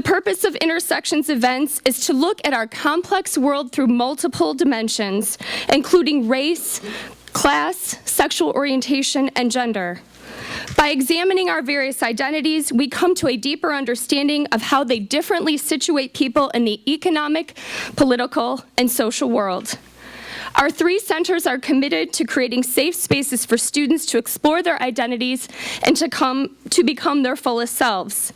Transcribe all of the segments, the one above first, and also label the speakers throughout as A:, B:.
A: purpose of Intersections events is to look at our complex world through multiple dimensions, including race, class, sexual orientation, and gender. By examining our various identities, we come to a deeper understanding of how they differently situate people in the economic, political, and social world. Our 3 centers are committed to creating safe spaces for students to explore their identities and to become their fullest selves.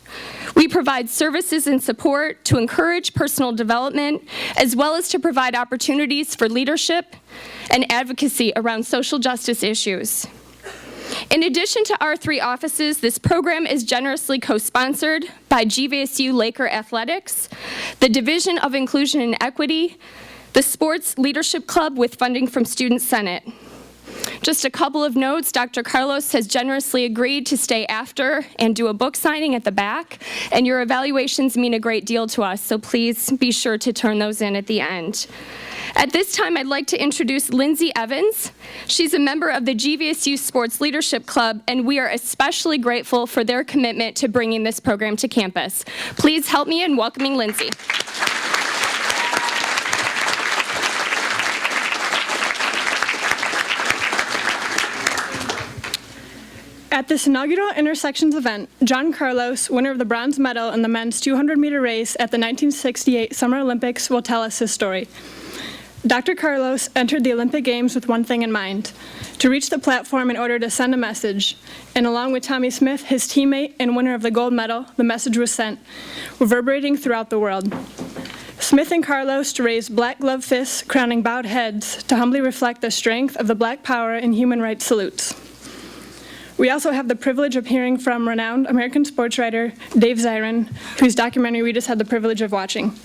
A: We provide services and support to encourage personal development, as well as to provide opportunities for leadership and advocacy around social justice issues. In addition to our 3 offices, this program is generously co-sponsored by GVSU Laker Athletics, the Division of Inclusion and Equity, the Sports Leadership Club with funding from Student Senate. Just a couple of notes, Dr. Carlos has generously agreed to stay after and do a book signing at the back, and your evaluations mean a great deal to us, so please be sure to turn those in at the end. At this time, I'd like to introduce Lindsay Evans. She's a member of the GVSU Sports Leadership Club, and we are especially grateful for their commitment to bringing this program to campus. Please help me in welcoming Lindsay.
B: At this inaugural Intersections event, John Carlos, winner of the bronze medal in the men's 200-meter race at the 1968 Summer Olympics, will tell us his story. Dr. Carlos entered the Olympic Games with one thing in mind, to reach the platform in order to send a message, and along with Tommy Smith, his teammate and winner of the gold medal, the message was sent, reverberating throughout the world. Smith and Carlos raised black gloved fists, crowning bowed heads, to humbly reflect the strength of the Black power and human rights salutes. We also have the privilege of hearing from renowned American sportswriter Dave Zirin, whose documentary we just had the privilege of watching.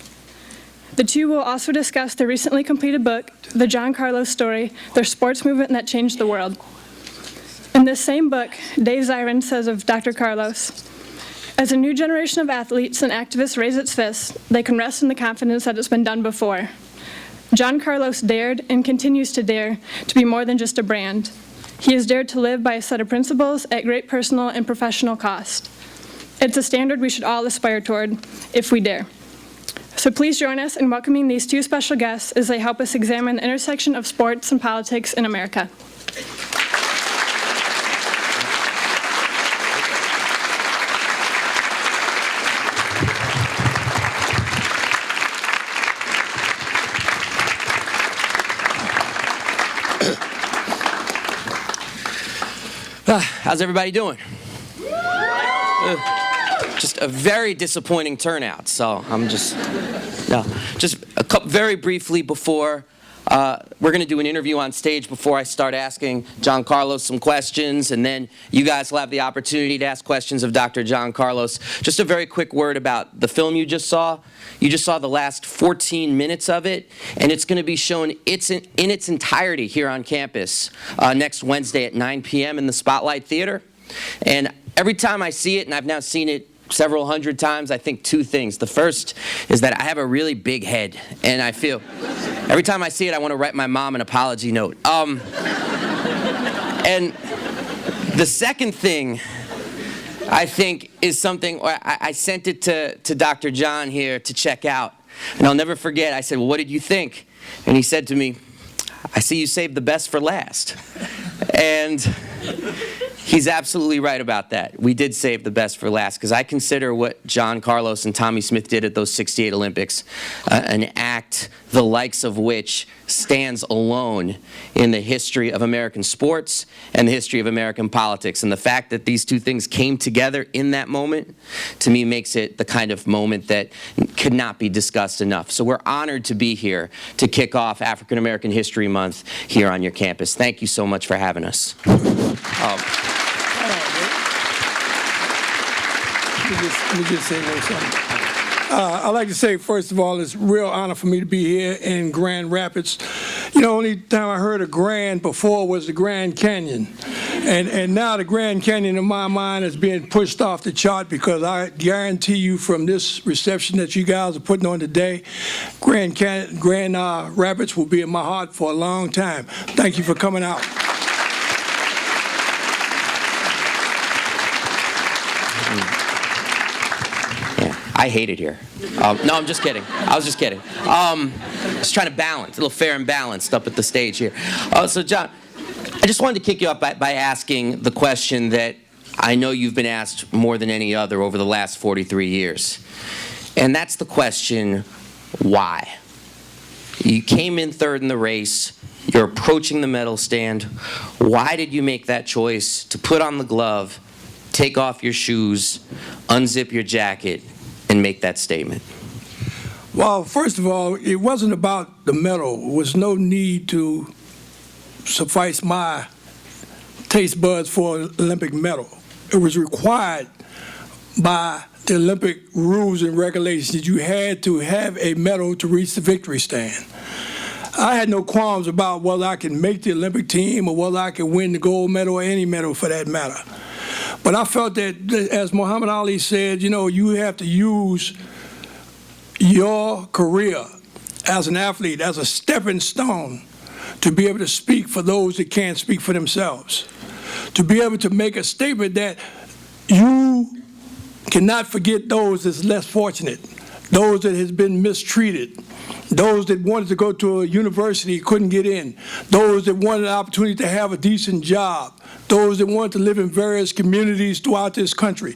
B: The two will also discuss the recently completed book, The John Carlos Story, the sports movement that changed the world. In this same book, Dave Zirin says of Dr. Carlos, "As a new generation of athletes and activists raise its fists, they can rest in the confidence that it's been done before. John Carlos dared and continues to dare to be more than just a brand. He has dared to live by a set of principles at great personal and professional cost. It's a standard we should all aspire toward, if we dare." So please join us in welcoming these 2 special guests as they help us examine the intersection of sports and politics in America.
C: How's everybody doing? Just a very disappointing turnout, so I'm just very briefly before we're going to do an interview on stage before I start asking John Carlos some questions, and then you guys will have the opportunity to ask questions of Dr. John Carlos. Just a very quick word about the film you just saw. You just saw the last 14 minutes of it, and it's going to be shown in its entirety here on campus next Wednesday at 9 p.m. in the Spotlight Theater. And every time I see it, and I've now seen it several hundred times, I think 2 things. The first is that I have a really big head, and I feel every time I see it, I want to write my mom an apology note. And the second thing, I think, is something I sent it to Dr. John here to check out, and I'll never forget. I said, "Well, what did you think?" And he said to me, "I see you saved the best for last." And he's absolutely right about that. We did save the best for last, because I consider what John Carlos and Tommy Smith did at those 68 Olympics an act the likes of which stands alone in the history of American sports and the history of American politics. And the fact that these 2 things came together in that moment, to me, makes it the kind of moment that could not be discussed enough. So we're honored to be here to kick off African American History Month here on your campus. Thank you so much for having us.
D: Let me just say a little something. I'd like to say, first of all, it's a real honor for me to be here in Grand Rapids. You know, only time I heard of Grand before was the Grand Canyon. And now the Grand Canyon in my mind is being pushed off the chart, because I guarantee you from this reception that you guys are putting on today, Grand Rapids will be in my heart for a long time. Thank you for coming out.
C: I hate it here. No, I'm just kidding. I was just kidding. Just trying to balance, a little fair and balanced up at the stage here. So, John, I just wanted to kick you up by asking the question that I know you've been asked more than any other over the last 43 years. And that's the question, why? You came in third in the race. You're approaching the medal stand. Why did you make that choice to put on the glove, take off your shoes, unzip your jacket, and make that statement?
D: Well, first of all, it wasn't about the medal. There was no need to suffice my taste buds for an Olympic medal. It was required by the Olympic rules and regulations that you had to have a medal to reach the victory stand. I had no qualms about whether I could make the Olympic team or whether I could win the gold medal or any medal for that matter. But I felt that, as Muhammad Ali said, you have to use your career as an athlete as a stepping stone to be able to speak for those that can't speak for themselves, to be able to make a statement that you cannot forget those that's less fortunate, those that has been mistreated, those that wanted to go to a university couldn't get in, those that wanted an opportunity to have a decent job, those that wanted to live in various communities throughout this country.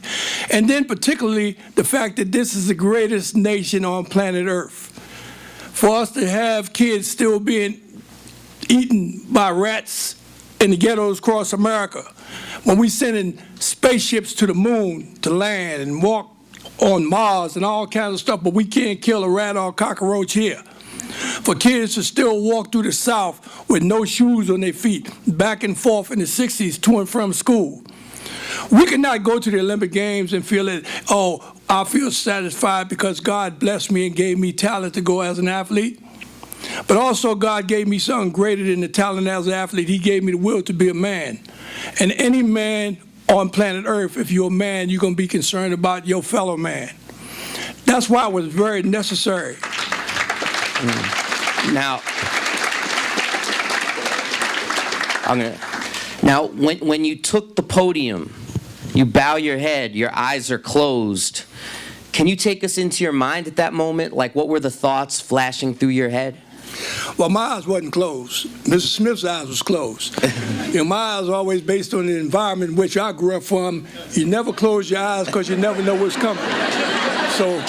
D: And then particularly the fact that this is the greatest nation on planet Earth. For us to have kids still being eaten by rats in the ghettos across America, when we sending spaceships to the moon to land and walk on Mars and all kinds of stuff, but we can't kill a rat or a cockroach here. For kids to still walk through the South with no shoes on their feet, back and forth in the 60s to and from school. We cannot go to the Olympic Games and feel that, I feel satisfied because God blessed me and gave me talent to go as an athlete. But also God gave me something greater than the talent as an athlete. He gave me the will to be a man. And any man on planet Earth, if you're a man, you're going to be concerned about your fellow man. That's why it was very necessary.
C: Now, when you took the podium, you bow your head, your eyes are closed. Can you take us into your mind at that moment? Like, what were the thoughts flashing through your head?
D: Well, my eyes wasn't closed. Mr. Smith's eyes was closed. My eyes are always based on the environment in which I grew up from. You never close your eyes because you never know what's coming. So,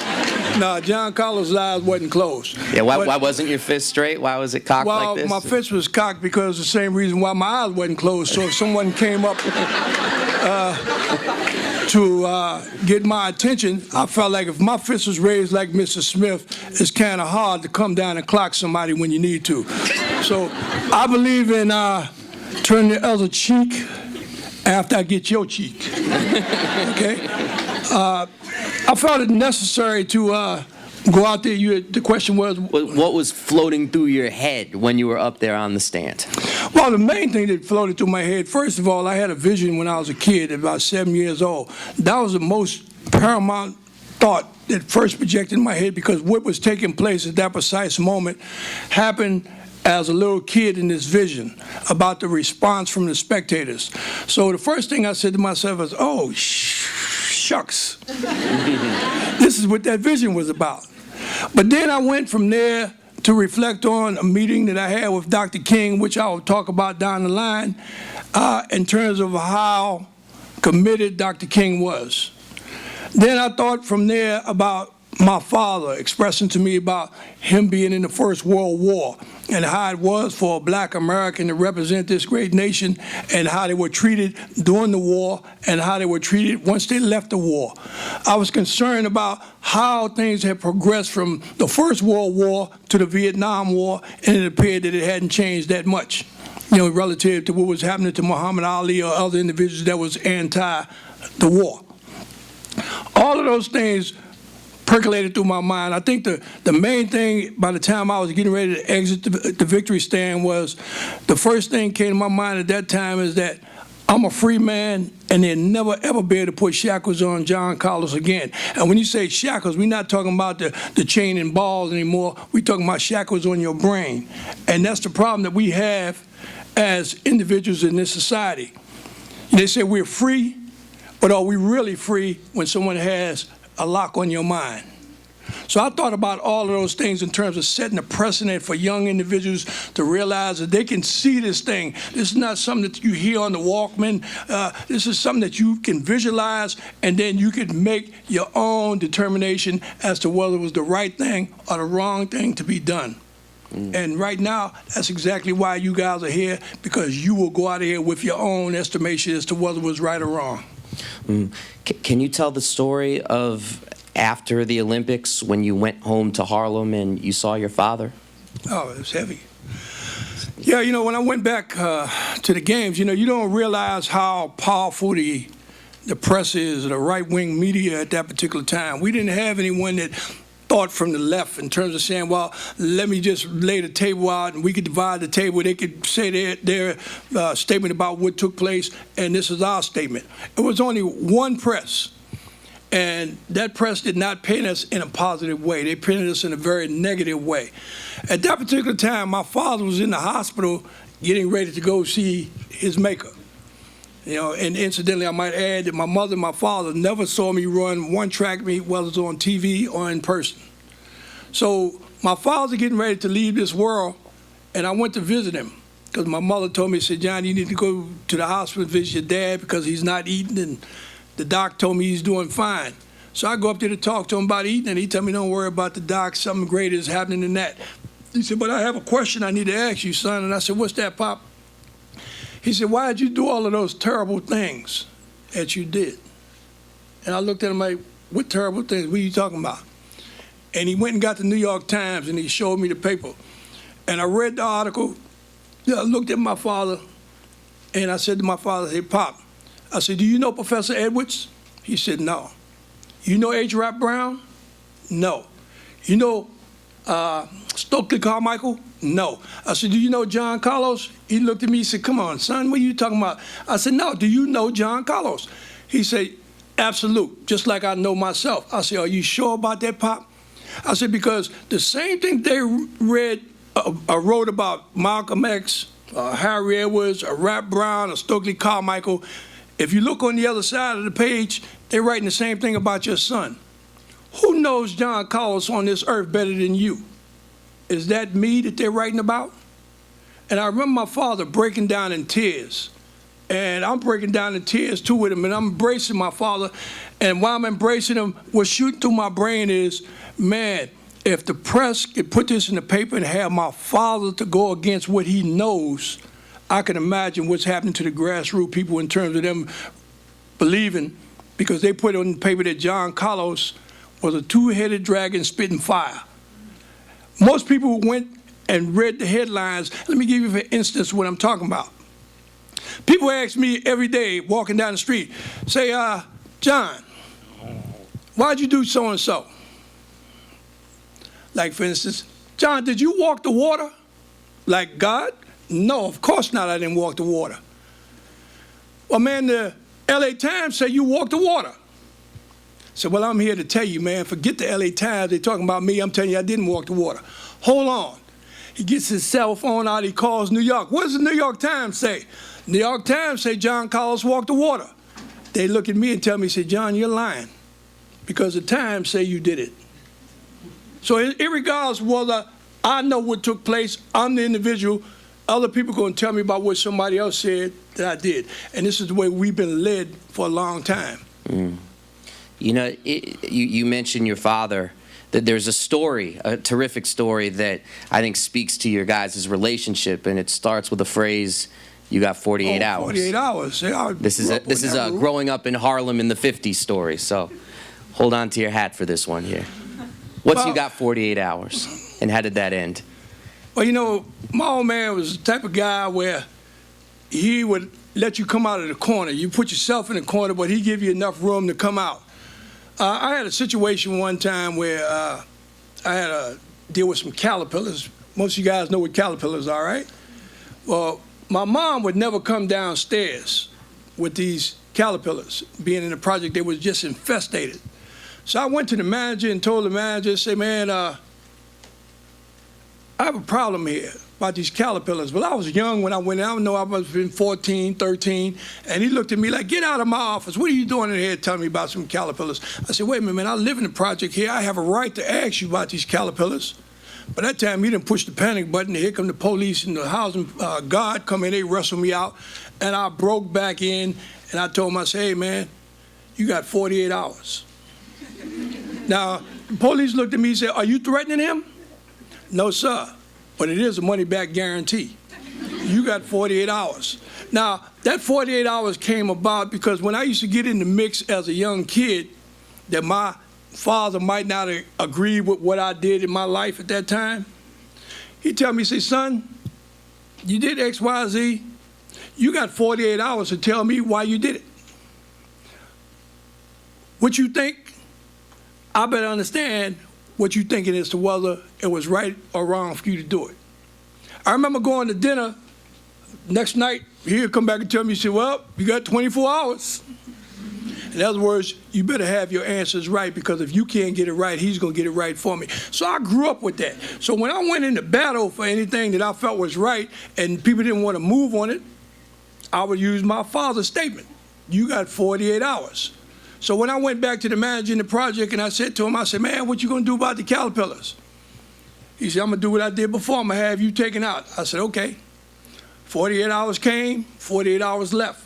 D: John Carlos' eyes wasn't closed.
C: Yeah, why wasn't your fist straight? Why was it cocked like this?
D: Well, my fist was cocked because the same reason why my eyes wasn't closed. So if someone came up to get my attention, I felt like if my fist was raised like Mr. Smith, it's kind of hard to come down and clock somebody when you need to. So I believe in turning the other cheek after I get your cheek. Okay? I felt it necessary to go out there. The question was,
C: what was floating through your head when you were up there on the stand?
D: Well, the main thing that floated through my head, first of all, I had a vision when I was a kid, about 7 years old. That was the most paramount thought that first projected in my head, because what was taking place at that precise moment happened as a little kid in this vision about the response from the spectators. So the first thing I said to myself was, oh, shucks. This is what that vision was about. But then I went from there to reflect on a meeting that I had with Dr. King, which I will talk about down the line, in terms of how committed Dr. King was. Then I thought from there about my father expressing to me about him being in the First World War and how it was for a black American to represent this great nation, and how they were treated during the war and how they were treated once they left the war. I was concerned about how things had progressed from the First World War to the Vietnam War, and it appeared that it hadn't changed that much, relative to what was happening to Muhammad Ali or other individuals that was anti the war. All of those things percolated through my mind. I think the main thing by the time I was getting ready to exit the victory stand was, the first thing came to my mind at that time is that I'm a free man, and they'll never ever be able to put shackles on John Carlos again. And when you say shackles, we're not talking about the chain and balls anymore. We're talking about shackles on your brain. And that's the problem that we have as individuals in this society. They say we're free, but are we really free when someone has a lock on your mind. So I thought about all of those things in terms of setting a precedent for young individuals to realize that they can see this thing. This is not something that you hear on the Walkman. This is something that you can visualize, and then you can make your own determination as to whether it was the right thing or the wrong thing to be done. And right now, that's exactly why you guys are here, because you will go out of here with your own estimation as to whether it was right or wrong.
C: Can you tell the story of after the Olympics when you went home to Harlem and you saw your father?
D: Oh, it was heavy. Yeah, when I went back to the games, you don't realize how powerful the press is, the right-wing media at that particular time. We didn't have anyone that thought from the left in terms of saying, well, let me just lay the table out and we could divide the table. They could say their statement about what took place, and this is our statement. It was only one press. And that press did not paint us in a positive way. They painted us in a very negative way. At that particular time, my father was in the hospital getting ready to go see his maker. And incidentally, I might add that my mother and my father never saw me run one track meet, whether it was on TV or in person. So my father's getting ready to leave this world, and I went to visit him because my mother told me, said, John, you need to go to the hospital and visit your dad because he's not eating, and the doc told me he's doing fine. So I go up there to talk to him about eating, and he told me, don't worry about the doc, something great is happening in that. He said, but I have a question I need to ask you, son. And I said, what's that, Pop? He said, why did you do all of those terrible things that you did? And I looked at him like, what terrible things? What are you talking about? And he went and got the New York Times, and he showed me the paper. And I read the article. I looked at my father, and I said to my father, hey, Pop, I said, do you know Professor Edwards? He said, no. You know H. Rap Brown? No. You know Stokely Carmichael? No. I said, do you know John Carlos? He looked at me and said, come on, son, what are you talking about? I said, no, do you know John Carlos? He said, absolute, just like I know myself. I said, are you sure about that, Pop? I said, because the same thing they wrote about Malcolm X, Harry Edwards, or Rap Brown, or Stokely Carmichael, if you look on the other side of the page, they're writing the same thing about your son. Who knows John Carlos on this earth better than you? Is that me that they're writing about? And I remember my father breaking down in tears. And I'm breaking down in tears too with him, and I'm embracing my father. And while I'm embracing him, what's shooting through my brain is, man, if the press could put this in the paper and have my father to go against what he knows, I can imagine what's happening to the grassroots people in terms of them believing, because they put on the paper that John Carlos was a two-headed dragon spitting fire. Most people went and read the headlines. Let me give you, for instance, what I'm talking about. People ask me every day, walking down the street, say, John, why'd you do so-and-so? Like, for instance, John, did you walk the water? Like God? No, of course not, I didn't walk the water. Well, man, the LA Times say you walked the water. So, well, I'm here to tell you, man, forget the LA Times. They're talking about me. I'm telling you I didn't walk the water. Hold on. He gets his cell phone out. He calls New York. What does the New York Times say? New York Times say John Carlos walked the water. They look at me and tell me, say, John, you're lying, because the Times say you did it. So irregardless of whether I know what took place, I'm the individual, other people going to tell me about what somebody else said that I did. And this is the way we've been led for a long time.
C: You know, you mentioned your father, that there's a story, a terrific story that I think speaks to your guys' relationship, and it starts with the phrase, you got 48 hours.
D: 48 hours. Yeah,
C: this is a growing up in Harlem in the 50s story, so hold on to your hat for this one here. What's you got 48 hours, and how did that end?
D: Well, you know, my old man was the type of guy where he would let you come out of the corner. You put yourself in the corner, but he'd give you enough room to come out. I had a situation one time where I had to deal with some caterpillars. Most of you guys know what caterpillars are, right? Well, my mom would never come downstairs with these caterpillars. Being in the project, they was just infestated. So I went to the manager and told the manager, say, man, I have a problem here about these caterpillars. Well, I was young when I went in. I don't know, I must have been 14, 13. And he looked at me like, get out of my office. What are you doing in here telling me about some caterpillars? I said, wait a minute, man, I live in the project here. I have a right to ask you about these caterpillars. By that time, he didn't push the panic button. Here come the police and the housing guard come in. They wrestled me out. And I broke back in, and I told him, I said, hey, man, you got 48 hours. Now, the police looked at me and said, are you threatening him? No, sir. But it is a money-back guarantee. You got 48 hours. Now, that 48 hours came about because when I used to get in the mix as a young kid, that my father might not agree with what I did in my life at that time, he'd tell me, say, son, you did X, Y, Z. You got 48 hours to tell me why you did it. What you think, I better understand what you're thinking as to whether it was right or wrong for you to do it. I remember going to dinner. Next night, he'll come back and tell me, he said, well, you got 24 hours. In other words, you better have your answers right, because if you can't get it right, he's going to get it right for me. So I grew up with that. So when I went into battle for anything that I felt was right and people didn't want to move on it, I would use my father's statement. You got 48 hours. So when I went back to the manager in the project and I said to him, I said, man, what you going to do about the caterpillars? He said, I'm going to do what I did before. I'm going to have you taken out. I said, okay. 48 hours came, 48 hours left.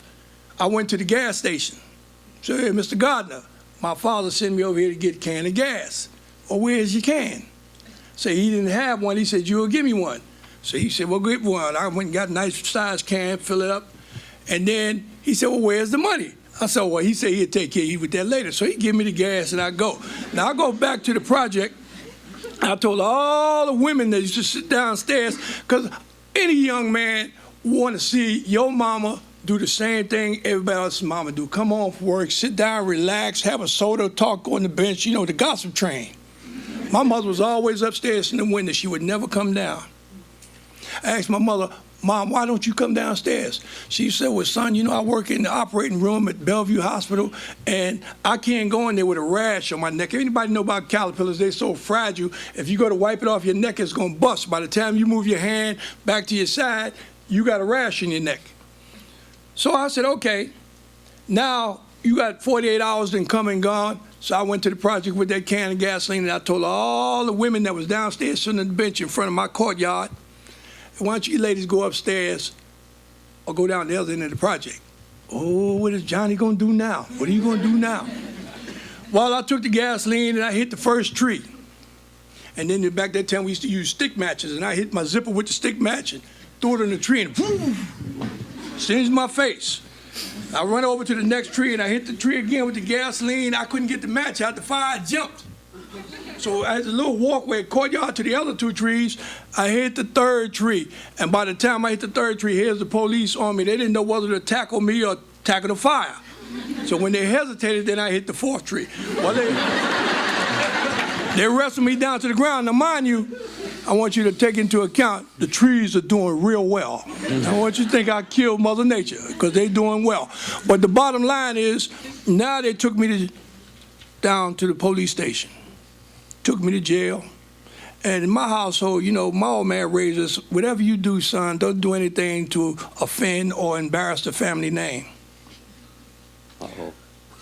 D: I went to the gas station. So, hey, Mr. Gardner, my father sent me over here to get a can of gas. Well, where's your can? So he didn't have one. He said, you'll give me one. So he said, well, get one. I went and got a nice sized can, fill it up. And then he said, well, where's the money? I said, well, he said he'd take care of you with that later. So he give me the gas and I go. Now I go back to the project. I told all the women that used to sit downstairs, because any young man want to see your mama do the same thing everybody else's mama do. Come home from work, sit down, relax, have a soda, talk on the bench, you know, the gossip train. My mother was always upstairs in the window. She would never come down. I asked my mother, Mom, why don't you come downstairs? She said, well, son, you know, I work in the operating room at Bellevue Hospital, and I can't go in there with a rash on my neck. Anybody know about caterpillars? They're so fragile. If you go to wipe it off your neck, it's going to bust. By the time you move your hand back to your side, you got a rash in your neck. So I said, okay, now you got 48 hours then come and gone. So I went to the project with that can of gasoline, and I told all the women that was downstairs sitting on the bench in front of my courtyard, why don't you ladies go upstairs or go down the other end of the project? Oh, what is Johnny going to do now? What are you going to do now? Well, I took the gasoline and I hit the first tree. And then back that time we used to use stick matches, and I hit my zipper with the stick match and threw it in the tree and singed my face. I run over to the next tree and I hit the tree again with the gasoline. I couldn't get the match out. The fire jumped. So as a little walkway, courtyard to the other two trees, I hit the third tree. And by the time I hit the third tree, here's the police on me. They didn't know whether to tackle me or tackle the fire. So when they hesitated, then I hit the fourth tree. Well, they wrestled me down to the ground. Now, mind you, I want you to take into account the trees are doing real well. I want you to think I killed Mother Nature, because they're doing well. But the bottom line is, now they took me down to the police station. Took me to jail. And in my household, you know, my old man raised us, whatever you do, son, don't do anything to offend or embarrass the family name.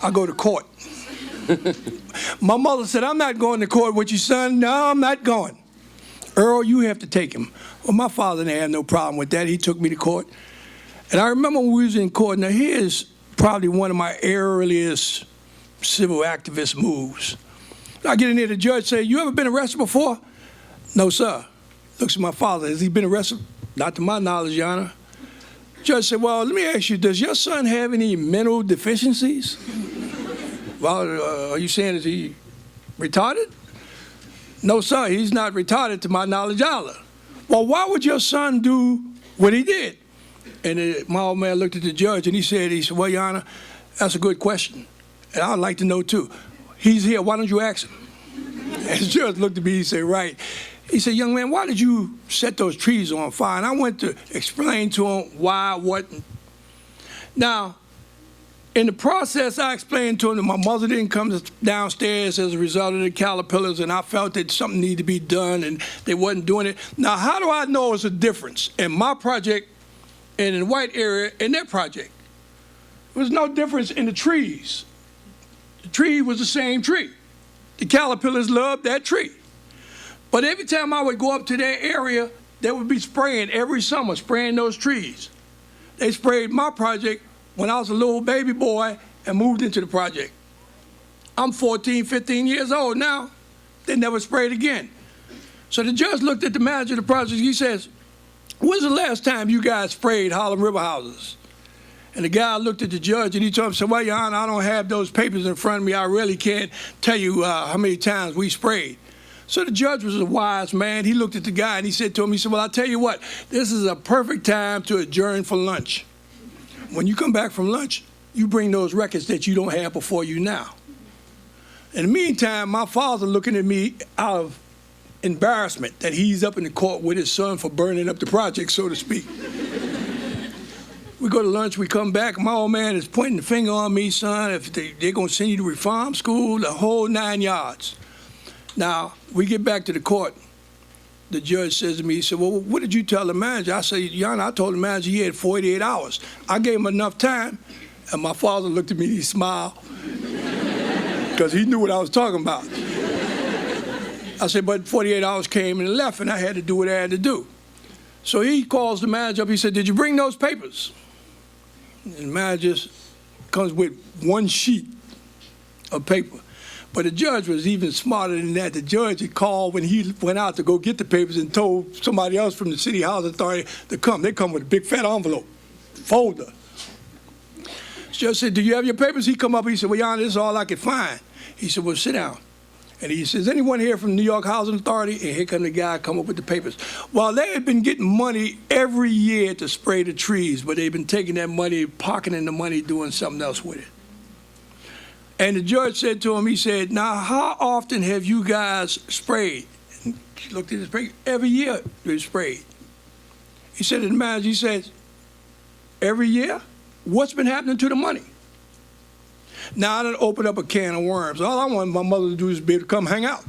D: I go to court. My mother said, I'm not going to court with you, son. No, I'm not going. Earl, you have to take him. Well, my father didn't have no problem with that. He took me to court. And I remember when we was in court, now here's probably one of my earliest civil activist moves. I get in there, the judge say, you ever been arrested before? No, sir. Looks at my father, has he been arrested? Not to my knowledge, Your Honor. Judge said, well, let me ask you, does your son have any mental deficiencies? Well, are you saying, is he retarded? No, sir, he's not retarded to my knowledge either. Well, why would your son do what he did? And my old man looked at the judge and he said, well, Your Honor, that's a good question. And I'd like to know too. He's here, why don't you ask him? And the judge looked at me, he said, right. He said, young man, why did you set those trees on fire? And I went to explain to him why, what. Now, In the process, I explained to him that my mother didn't come downstairs as a result of the caterpillars, and I felt that something needed to be done, and they wasn't doing it. Now, how do I know it's a difference in my project and in the white area and their project? There was no difference in the trees. The tree was the same tree. The caterpillars loved that tree. But every time I would go up to their area, they would be spraying every summer, spraying those trees. They sprayed my project when I was a little baby boy and moved into the project. I'm 14, 15 years old now. They never sprayed again. So the judge looked at the manager of the project. He says, when's the last time you guys sprayed Harlem River houses? And the guy looked at the judge and he told him, said, well, Your Honor, I don't have those papers in front of me. I really can't tell you how many times we sprayed. So the judge was a wise man. He looked at the guy and he said to him, he said, well, I'll tell you what, this is a perfect time to adjourn for lunch. When you come back from lunch, you bring those records that you don't have before you now. In the meantime, my father looking at me out of embarrassment that he's up in the court with his son for burning up the project, so to speak. We go to lunch, we come back, my old man is pointing the finger on me, son, if they're going to send you to reform school, the whole 9 yards. Now, we get back to the court. The judge says to me, he said, well, what did you tell the manager? I said, Your Honor, I told the manager he had 48 hours. I gave him enough time, and my father looked at me, he smiled, because he knew what I was talking about. I said, but 48 hours came and left, and I had to do what I had to do. So he calls the manager up, he said, did you bring those papers? And the manager comes with one sheet of paper. But the judge was even smarter than that. The judge had called when he went out to go get the papers and told somebody else from the City Housing Authority to come. They come with a big fat envelope, folder. The judge said, do you have your papers? He come up, he said, well, Your Honor, this is all I could find. He said, well, sit down. And he says, anyone here from New York Housing Authority? And here come the guy come up with the papers. Well, they had been getting money every year to spray the trees, but they've been taking that money, pocketing the money, doing something else with it. And the judge said to him, he said, now, how often have you guys sprayed? And he looked at his paper. Every year they sprayed. He said to the manager, he said, every year? What's been happening to the money? Now, I done opened up a can of worms. All I wanted my mother to do is be able to come hang out.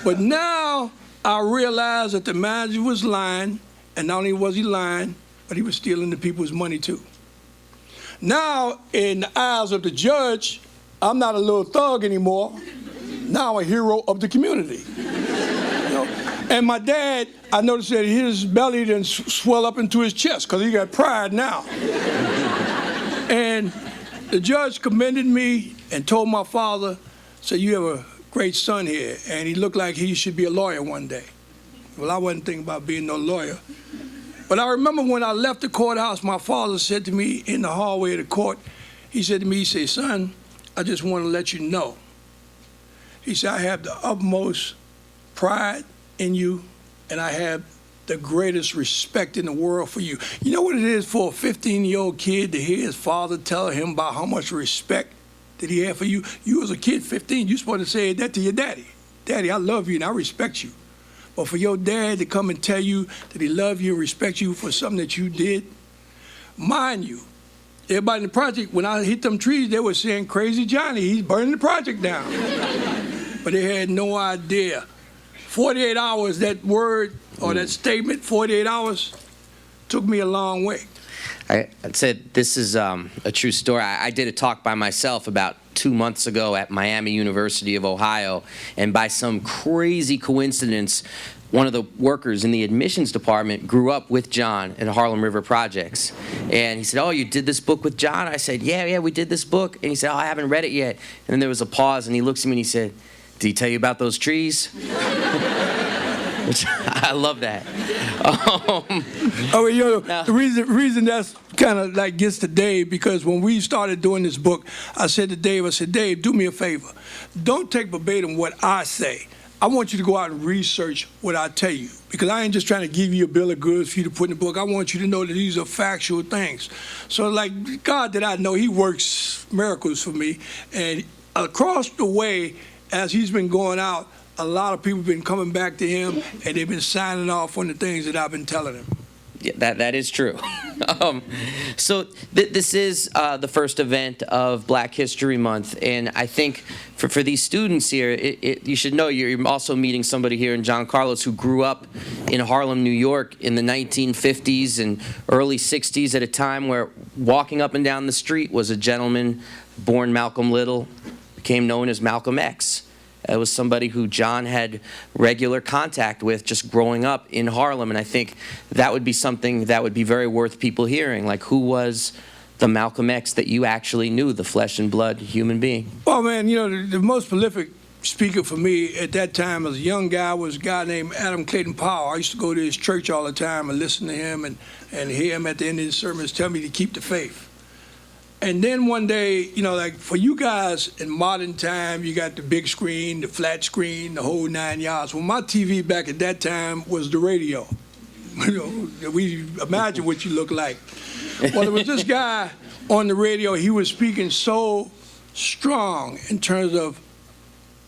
D: But now I realized that the manager was lying, and not only was he lying, but he was stealing the people's money too. Now, in the eyes of the judge, I'm not a little thug anymore. Now I'm a hero of the community. You know? And my dad, I noticed that his belly didn't swell up into his chest because he got pride now. And the judge commended me and told my father, said, you have a great son here, and he looked like he should be a lawyer one day. Well, I wasn't thinking about being no lawyer. But I remember when I left the courthouse, my father said to me in the hallway of the court, he said to me, he said, son, I just want to let you know. He said, I have the utmost pride in you, and I have the greatest respect in the world for you. You know what it is for a 15-year-old kid to hear his father tell him about how much respect that he had for you? You as a kid, 15, you're supposed to say that to your daddy. Daddy, I love you and I respect you. But for your dad to come and tell you that he loves you and respects you for something that you did, mind you, everybody in the project, when I hit them trees, they were saying, crazy Johnny, he's burning the project down. But they had no idea. 48 hours, that word or that statement, 48 hours, took me a long way.
C: I said this is a true story. I did a talk by myself about 2 months ago at Miami University of Ohio, and by some crazy coincidence, one of the workers in the admissions department grew up with John in the Harlem River projects. And he said, oh, you did this book with John? I said, yeah, we did this book. And he said, oh, I haven't read it yet. And then there was a pause, and he looks at me and he said, did he tell you about those trees? Which, I love that.
D: The reason that's kind of like gets to Dave, because when we started doing this book, I said to Dave, Dave, do me a favor. Don't take verbatim what I say. I want you to go out and research what I tell you, because I ain't just trying to give you a bill of goods for you to put in the book. I want you to know that these are factual things. So like God that I know, he works miracles for me. And across the way, as he's been going out, a lot of people have been coming back to him, and they've been signing off on the things that I've been telling them.
C: Yeah, that is true. So this is the first event of Black History Month, and I think for these students here, you should know you're also meeting somebody here in John Carlos who grew up in Harlem, New York in the 1950s and early 60s at a time where walking up and down the street was a gentleman born Malcolm Little, became known as Malcolm X. It was somebody who John had regular contact with just growing up in Harlem, and I think that would be something that would be very worth people hearing. Like, who was the Malcolm X that you actually knew, the flesh and blood human being?
D: Oh, man, you know, the most prolific speaker for me at that time as a young guy was a guy named Adam Clayton Powell. I used to go to his church all the time and listen to him and hear him at the end of his sermons tell me to keep the faith. And then one day, you know, like for you guys in modern time, you got the big screen, the flat screen, the whole 9 yards. Well, my TV back at that time was the radio. You know, we imagine what you look like. Well, there was this guy on the radio. He was speaking so strong in terms of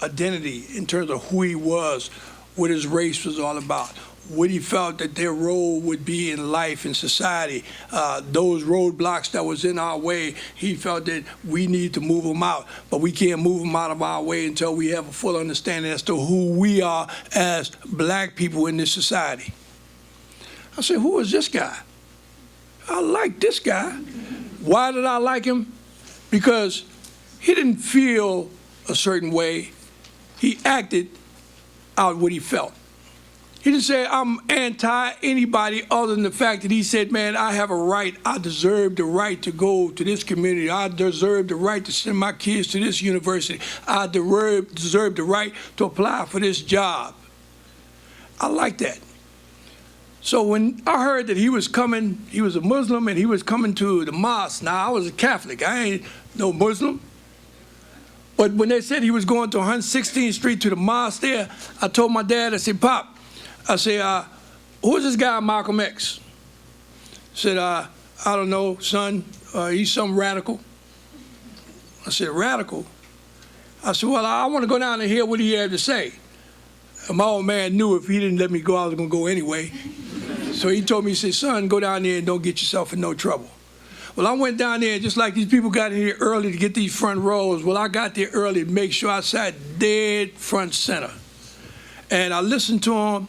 D: identity, in terms of who he was, what his race was all about, what he felt that their role would be in life and society. Those roadblocks that was in our way, he felt that we need to move them out, but we can't move them out of our way until we have a full understanding as to who we are as Black people in this society. I said, who is this guy? I like this guy. Why did I like him? Because he didn't feel a certain way. He acted out what he felt. He didn't say, I'm anti-anybody other than the fact that he said, man, I have a right. I deserve the right to go to this community. I deserve the right to send my kids to this university. I deserve the right to apply for this job. I like that. So when I heard that he was coming, he was a Muslim and he was coming to the mosque. Now, I was a Catholic. I ain't no Muslim. But when they said he was going to 116th Street to the mosque there, I told my dad, I said, Pop, I said, who's this guy, Malcolm X? I said, I don't know, son. He's some radical. I said, radical? I said, well, I want to go down and hear what he had to say. And my old man knew if he didn't let me go, I was going to go anyway. So he told me, he said, son, go down there and don't get yourself in no trouble. Well, I went down there, just like these people got in here early to get these front rows. Well, I got there early to make sure I sat dead front center. And I listened to him,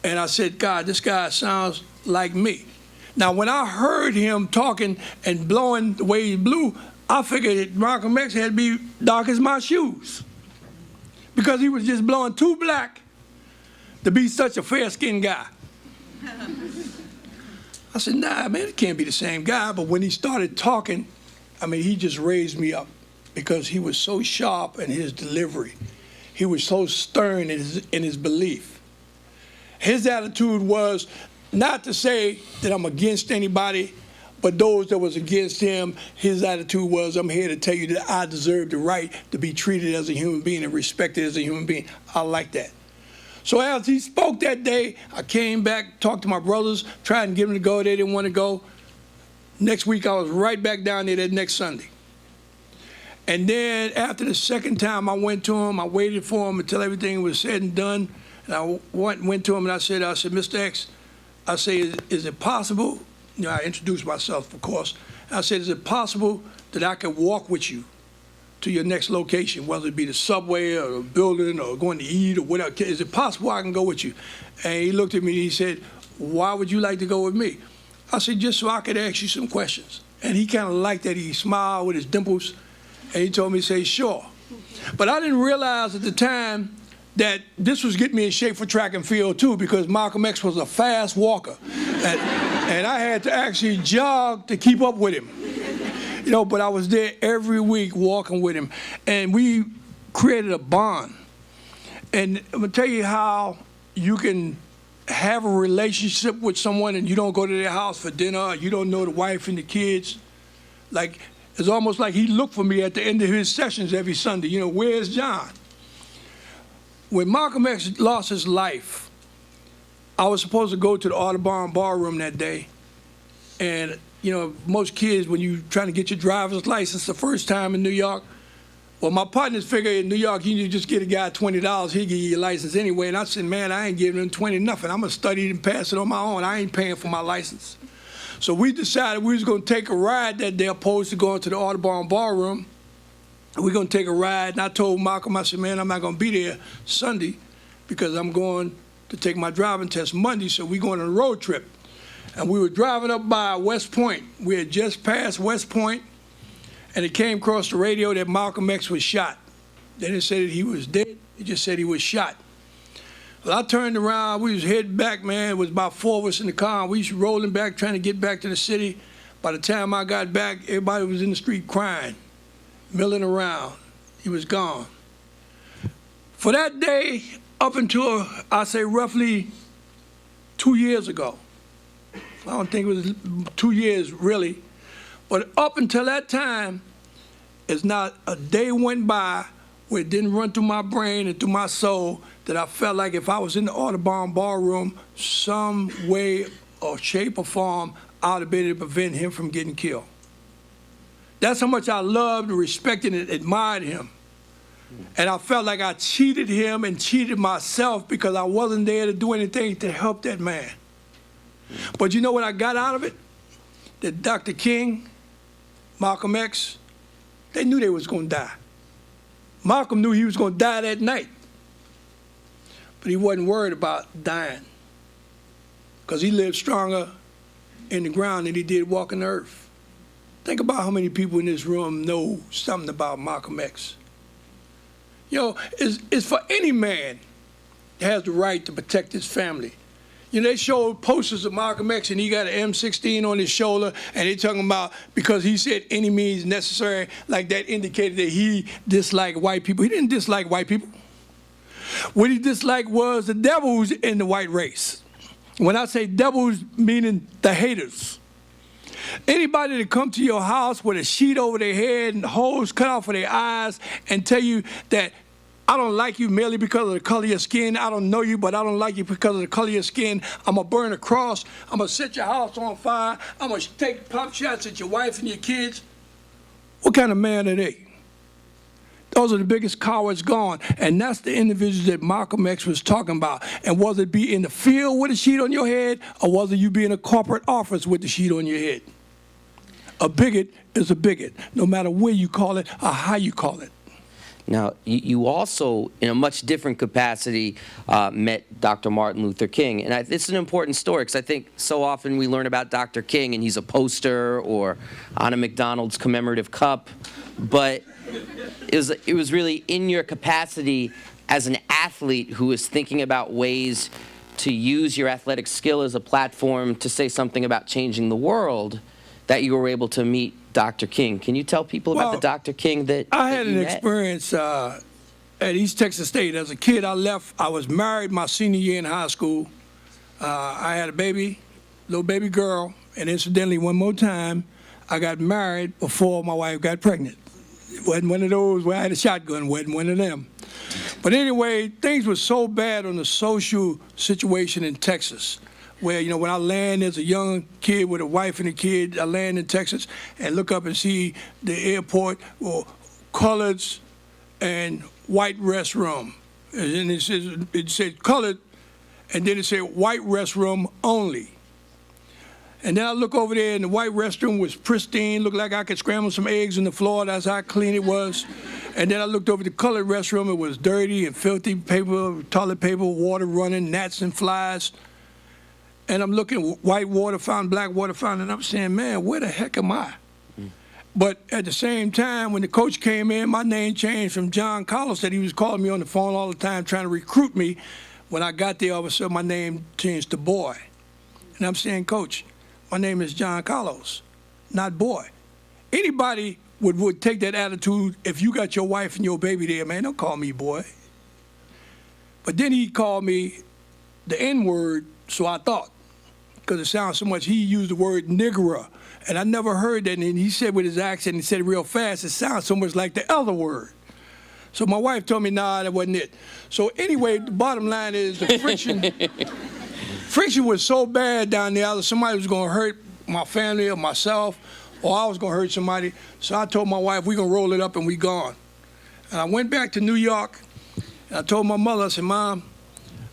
D: and I said, God, this guy sounds like me. Now, when I heard him talking and blowing the way he blew, I figured that Malcolm X had to be dark as my shoes, because he was just blowing too black to be such a fair-skinned guy. I said, nah, man, it can't be the same guy. But when he started talking, I mean, he just raised me up because he was so sharp in his delivery. He was so stern in his belief. His attitude was not to say that I'm against anybody, but those that was against him, his attitude was, I'm here to tell you that I deserve the right to be treated as a human being and respected as a human being. I like that. So as he spoke that day, I came back, talked to my brothers, tried to get them to go. They didn't want to go. Next week, I was right back down there that next Sunday. And then after the second time I went to him, I waited for him until everything was said and done. And I went to him and I said, Mr. X, I say, is it possible? You know, I introduced myself, of course. I said, is it possible that I could walk with you to your next location, whether it be the subway or a building or going to eat or whatever? Is it possible I can go with you? And he looked at me and he said, why would you like to go with me? I said, just so I could ask you some questions. And he kind of liked that. He smiled with his dimples. And he told me to say, sure. But I didn't realize at the time that this was getting me in shape for track and field too, because Malcolm X was a fast walker. And I had to actually jog to keep up with him. You know, but I was there every week walking with him. And we created a bond. And I'm gonna tell you how you can have a relationship with someone and you don't go to their house for dinner, you don't know the wife and the kids. Like, it's almost like he looked for me at the end of his sessions every Sunday. You know, where's John? When Malcolm X lost his life, I was supposed to go to the Audubon Ballroom that day. And, you know, most kids, when you're trying to get your driver's license the first time in New York, Well, my partners figure in New York, you just get a guy $20, he'll give you your license anyway. And I said, man, I ain't giving him 20 nothing. I'm going to study it and pass it on my own. I ain't paying for my license. So we decided we was going to take a ride that day opposed to going to the Audubon Ballroom. We're going to take a ride. And I told Malcolm, I said, man, I'm not going to be there Sunday because I'm going to take my driving test Monday, so we're going on a road trip. And we were driving up by West Point. We had just passed West Point. And it came across the radio that Malcolm X was shot. They didn't say that he was dead. They just said he was shot. Well, I turned around. We was heading back, man. It was about 4 of us in the car. We was rolling back, trying to get back to the city. By the time I got back, everybody was in the street crying, milling around. He was gone. For that day, up until, I say, roughly 2 years ago. I don't think it was 2 years, really. But up until that time, it's not a day went by where it didn't run through my brain and through my soul that I felt like if I was in the Audubon Ballroom, some way or shape or form, I would have been able to prevent him from getting killed. That's how much I loved, respected, and admired him. And I felt like I cheated him and cheated myself because I wasn't there to do anything to help that man. But you know what I got out of it? That Dr. King, Malcolm X, they knew they was going to die. Malcolm knew he was going to die that night. But he wasn't worried about dying because he lived stronger in the ground than he did walking the earth. Think about how many people in this room know something about Malcolm X. You know, it's for any man that has the right to protect his family. You know, they showed posters of Malcolm X, and he got an M16 on his shoulder, and they talking about because he said any means necessary, like that indicated that he disliked white people. He didn't dislike white people. What he disliked was the devils in the white race. When I say devils, meaning the haters. Anybody that come to your house with a sheet over their head and holes cut off of their eyes and tell you that I don't like you merely because of the color of your skin. I don't know you, but I don't like you because of the color of your skin. I'm going to burn a cross. I'm going to set your house on fire. I'm going to take pop shots at your wife and your kids. What kind of man are they? Those are the biggest cowards gone. And that's the individuals that Malcolm X was talking about. And whether it be in the field with a sheet on your head or whether you be in a corporate office with the sheet on your head. A bigot is a bigot, no matter where you call it or how you call it.
C: Now, you also, in a much different capacity, met Dr. Martin Luther King. And it's an important story because I think so often we learn about Dr. King and he's a poster or on a McDonald's commemorative cup. But it was really in your capacity as an athlete who was thinking about ways to use your athletic skill as a platform to say something about changing the world that you were able to meet Dr. King. Can you tell people about the Dr. King that
D: I had an
C: met?
D: experience at East Texas State. As a kid, I left. I was married my senior year in high school. I had a baby, little baby girl, and incidentally, one more time, I got married before my wife got pregnant. It wasn't one of those where I had a shotgun, wasn't one of them. But anyway, things were so bad on the social situation in Texas, where, you know, when I land as a young kid with a wife and a kid, I land in Texas and look up and see the airport, well, coloreds and white restroom. And it said colored, and then it said white restroom only. And then I look over there, and the white restroom was pristine, looked like I could scramble some eggs in the floor. That's how clean it was. And then I looked over the colored restroom. It was dirty and filthy, paper, toilet paper, water running, gnats and flies. And I'm looking, white water fountain, black water fountain, and I'm saying, man, where the heck am I? But at the same time, when the coach came in, my name changed from John Carlos, that he was calling me on the phone all the time trying to recruit me. When I got there, all of a sudden, my name changed to Boy. And I'm saying, Coach, my name is John Carlos, not Boy. Anybody would take that attitude if you got your wife and your baby there, man, don't call me Boy. But then he called me the N-word, so I thought, because it sounds so much, he used the word nigger, and I never heard that, and he said with his accent, he said it real fast, it sounds so much like the other word. So my wife told me, nah, that wasn't it. So anyway, the bottom line is the friction was so bad down there, either somebody was going to hurt my family or myself, or I was going to hurt somebody. So I told my wife, we're going to roll it up and we gone. And I went back to New York, and I told my mother, I said, Mom,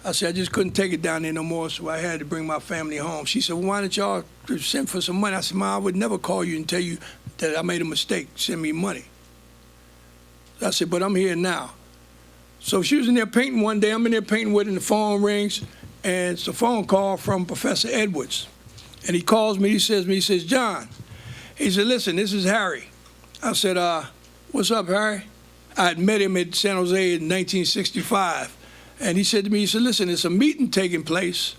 D: I said, I just couldn't take it down there no more, so I had to bring my family home. She said, well, why don't y'all send for some money? I said, Mom, I would never call you and tell you that I made a mistake. Send me money. I said, but I'm here now. So she was in there painting one day. I'm in there painting with her, and the phone rings, and it's a phone call from Professor Edwards. And he calls me, he says, John, he said, listen, this is Harry. I said, what's up, Harry? I had met him at San Jose in 1965. And he said to me, he said, listen, it's a meeting taking place,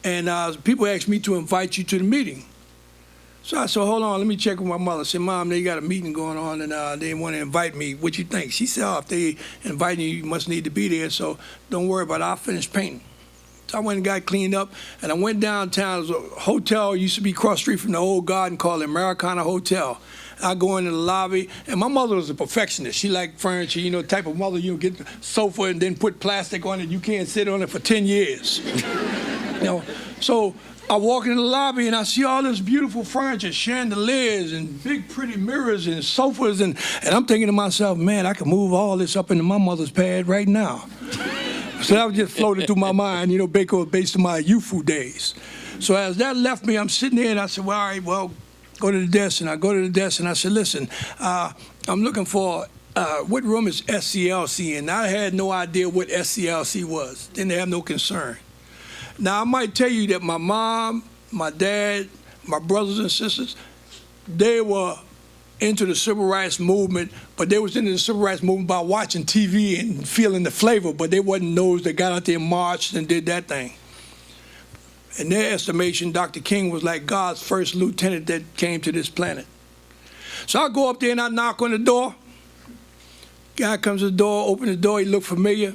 D: and people asked me to invite you to the meeting. So I said, hold on, let me check with my mother. I said, Mom, they got a meeting going on, and they want to invite me. What you think? She said, oh, if they invite you, you must need to be there, so don't worry about it. I'll finish painting. So I went and got cleaned up, and I went downtown. There was a hotel, used to be across the street from the old garden called the Americana Hotel. I go into the lobby, and my mother was a perfectionist. She liked furniture, you know, type of mother, you get the sofa and then put plastic on it. You can't sit on it for 10 years. You know, so I walk into the lobby, and I see all this beautiful furniture, chandeliers and big pretty mirrors and sofas, and I'm thinking to myself, man, I can move all this up into my mother's pad right now. So that was just floating through my mind, you know, based on my youthful days. So as that left me, I'm sitting there, and I said, well, all right, well, go to the desk. And I go to the desk, and I said, listen, I'm looking for, what room is SCLC in? I had no idea what SCLC was. Didn't have no concern. Now, I might tell you that my mom, my dad, my brothers and sisters, they were into the civil rights movement, but they was into the civil rights movement by watching TV and feeling the flavor, but they wasn't those that got out there and marched and did that thing. In their estimation, Dr. King was like God's first lieutenant that came to this planet. So I go up there and I knock on the door. Guy comes to the door, open the door, he looked familiar.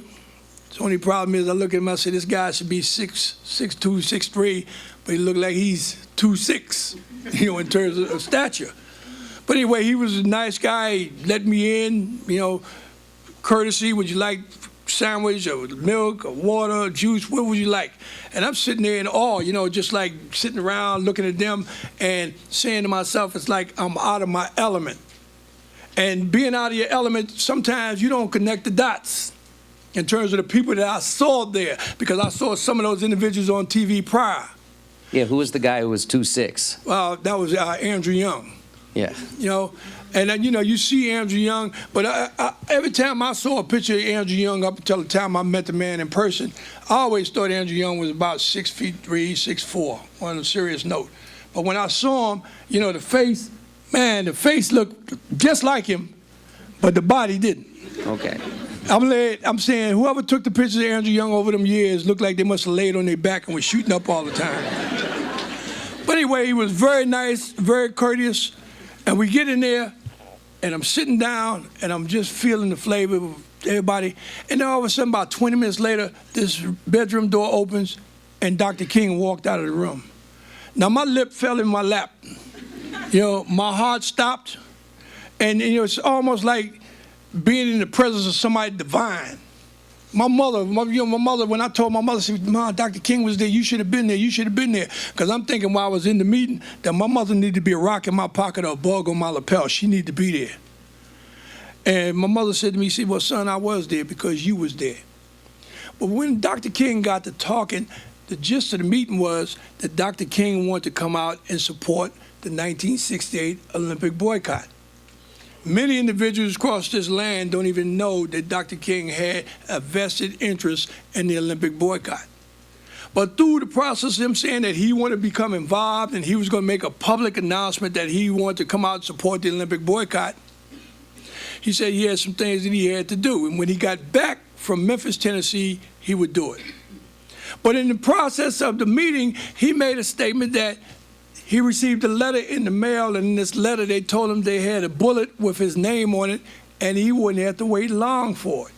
D: The only problem is I look at him, I say, this guy should be 6'2", 6'3", but he looked like he's 2'6", you know, in terms of stature. But anyway, he was a nice guy. He let me in, you know, courtesy, would you like sandwich or milk or water or juice, what would you like? And I'm sitting there in awe, you know, just like sitting around looking at them and saying to myself, it's like I'm out of my element. And being out of your element, sometimes you don't connect the dots in terms of the people that I saw there, because I saw some of those individuals on TV prior.
C: Yeah, who was the guy who was 2'6"?
D: That was Andrew Young.
C: Yeah.
D: You know, and then, you know, you see Andrew Young, but every time I saw a picture of Andrew Young up until the time I met the man in person, I always thought Andrew Young was about 6'3", 6'4", on a serious note. But when I saw him, you know, the face, man, the face looked just like him, but the body didn't.
C: Okay.
D: I'm saying whoever took the pictures of Andrew Young over them years looked like they must have laid on their back and was shooting up all the time. But anyway, he was very nice, very courteous. And we get in there, and I'm sitting down, and I'm just feeling the flavor of everybody. And then all of a sudden, about 20 minutes later, this bedroom door opens, and Dr. King walked out of the room. Now, my lip fell in my lap. You know, my heart stopped. And, you know, it's almost like being in the presence of somebody divine. My mother, when I told my mother, she said, Mom, Dr. King was there, you should have been there, you should have been there. Because I'm thinking while I was in the meeting that my mother needed to be a rock in my pocket or a bug on my lapel. She needed to be there. And my mother said to me, she said, well, son, I was there because you was there. But when Dr. King got to talking, the gist of the meeting was that Dr. King wanted to come out and support the 1968 Olympic boycott. Many individuals across this land don't even know that Dr. King had a vested interest in the Olympic boycott. But through the process of him saying that he wanted to become involved and he was going to make a public announcement that he wanted to come out and support the Olympic boycott, he said he had some things that he had to do. And when he got back from Memphis, Tennessee, he would do it. But in the process of the meeting, he made a statement that he received a letter in the mail, and in this letter they told him they had a bullet with his name on it, and he wouldn't have to wait long for it.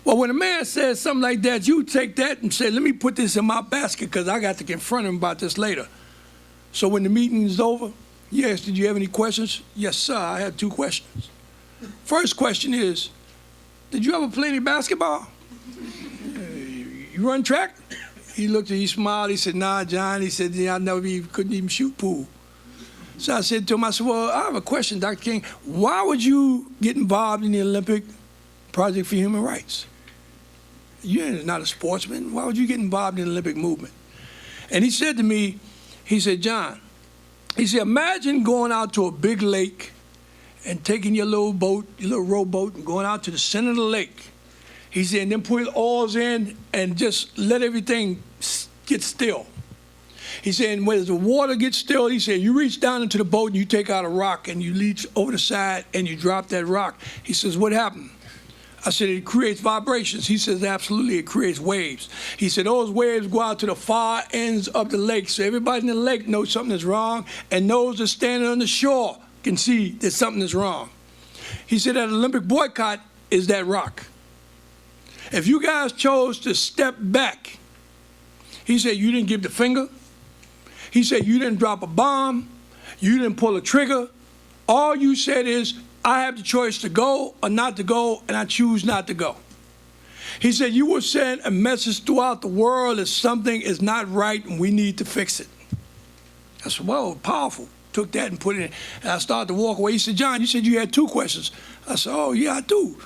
D: Well, when a man says something like that, you take that and say, let me put this in my basket because I got to confront him about this later. So when the meeting is over, yes, did you have any questions? Yes, sir, I have 2 questions. First question is, did you ever play any basketball? You run track? He looked at, he smiled, he said, nah, John. He said, yeah, I never couldn't even shoot pool. So I said to him, I said, well, I have a question, Dr. King. Why would you get involved in the Olympic Project for Human Rights. You're not a sportsman. Why would you get involved in the Olympic movement? And he said to me, he said, John, he said, imagine going out to a big lake and taking your little boat, your little rowboat, and going out to the center of the lake. He said, and then put oars in and just let everything get still. He said, and when the water gets still, he said, you reach down into the boat and you take out a rock and you reach over the side and you drop that rock. He says, what happened? I said, it creates vibrations. He says, absolutely, it creates waves. He said, those waves go out to the far ends of the lake. So everybody in the lake knows something is wrong, and those that are standing on the shore can see that something is wrong. He said, that Olympic boycott is that rock. If you guys chose to step back, he said, you didn't give the finger. He said, you didn't drop a bomb. You didn't pull a trigger. All you said is, I have the choice to go or not to go, and I choose not to go. He said, you will send a message throughout the world that something is not right and we need to fix it. I said, well, powerful. Took that and put it in. And I started to walk away. He said, John, you said you had 2 questions. I said, oh, yeah, I do.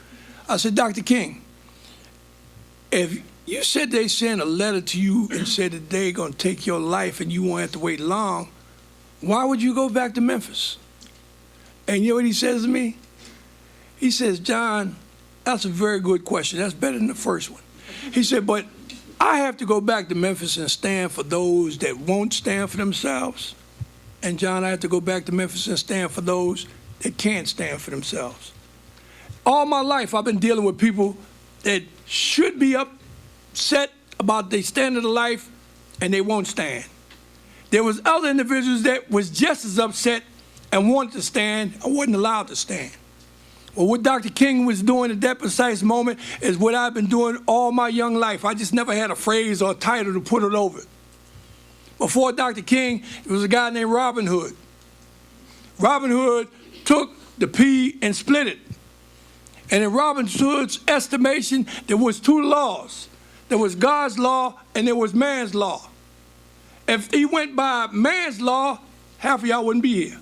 D: I said, Dr. King, if you said they sent a letter to you and said that they're going to take your life and you won't have to wait long, why would you go back to Memphis? And you know what he says to me? He says, John, that's a very good question. That's better than the first one. He said, but I have to go back to Memphis and stand for those that won't stand for themselves. And John, I have to go back to Memphis and stand for those that can't stand for themselves. All my life, I've been dealing with people that should be upset about their standard of life, and they won't stand. There was other individuals that was just as upset and wanted to stand and wasn't allowed to stand. Well, what Dr. King was doing at that precise moment is what I've been doing all my young life. I just never had a phrase or a title to put it over it. Before Dr. King, there was a guy named Robin Hood. Robin Hood took the pea and split it. And in Robin Hood's estimation, there was 2 laws. There was God's law and there was man's law. If he went by man's law, half of y'all wouldn't be here.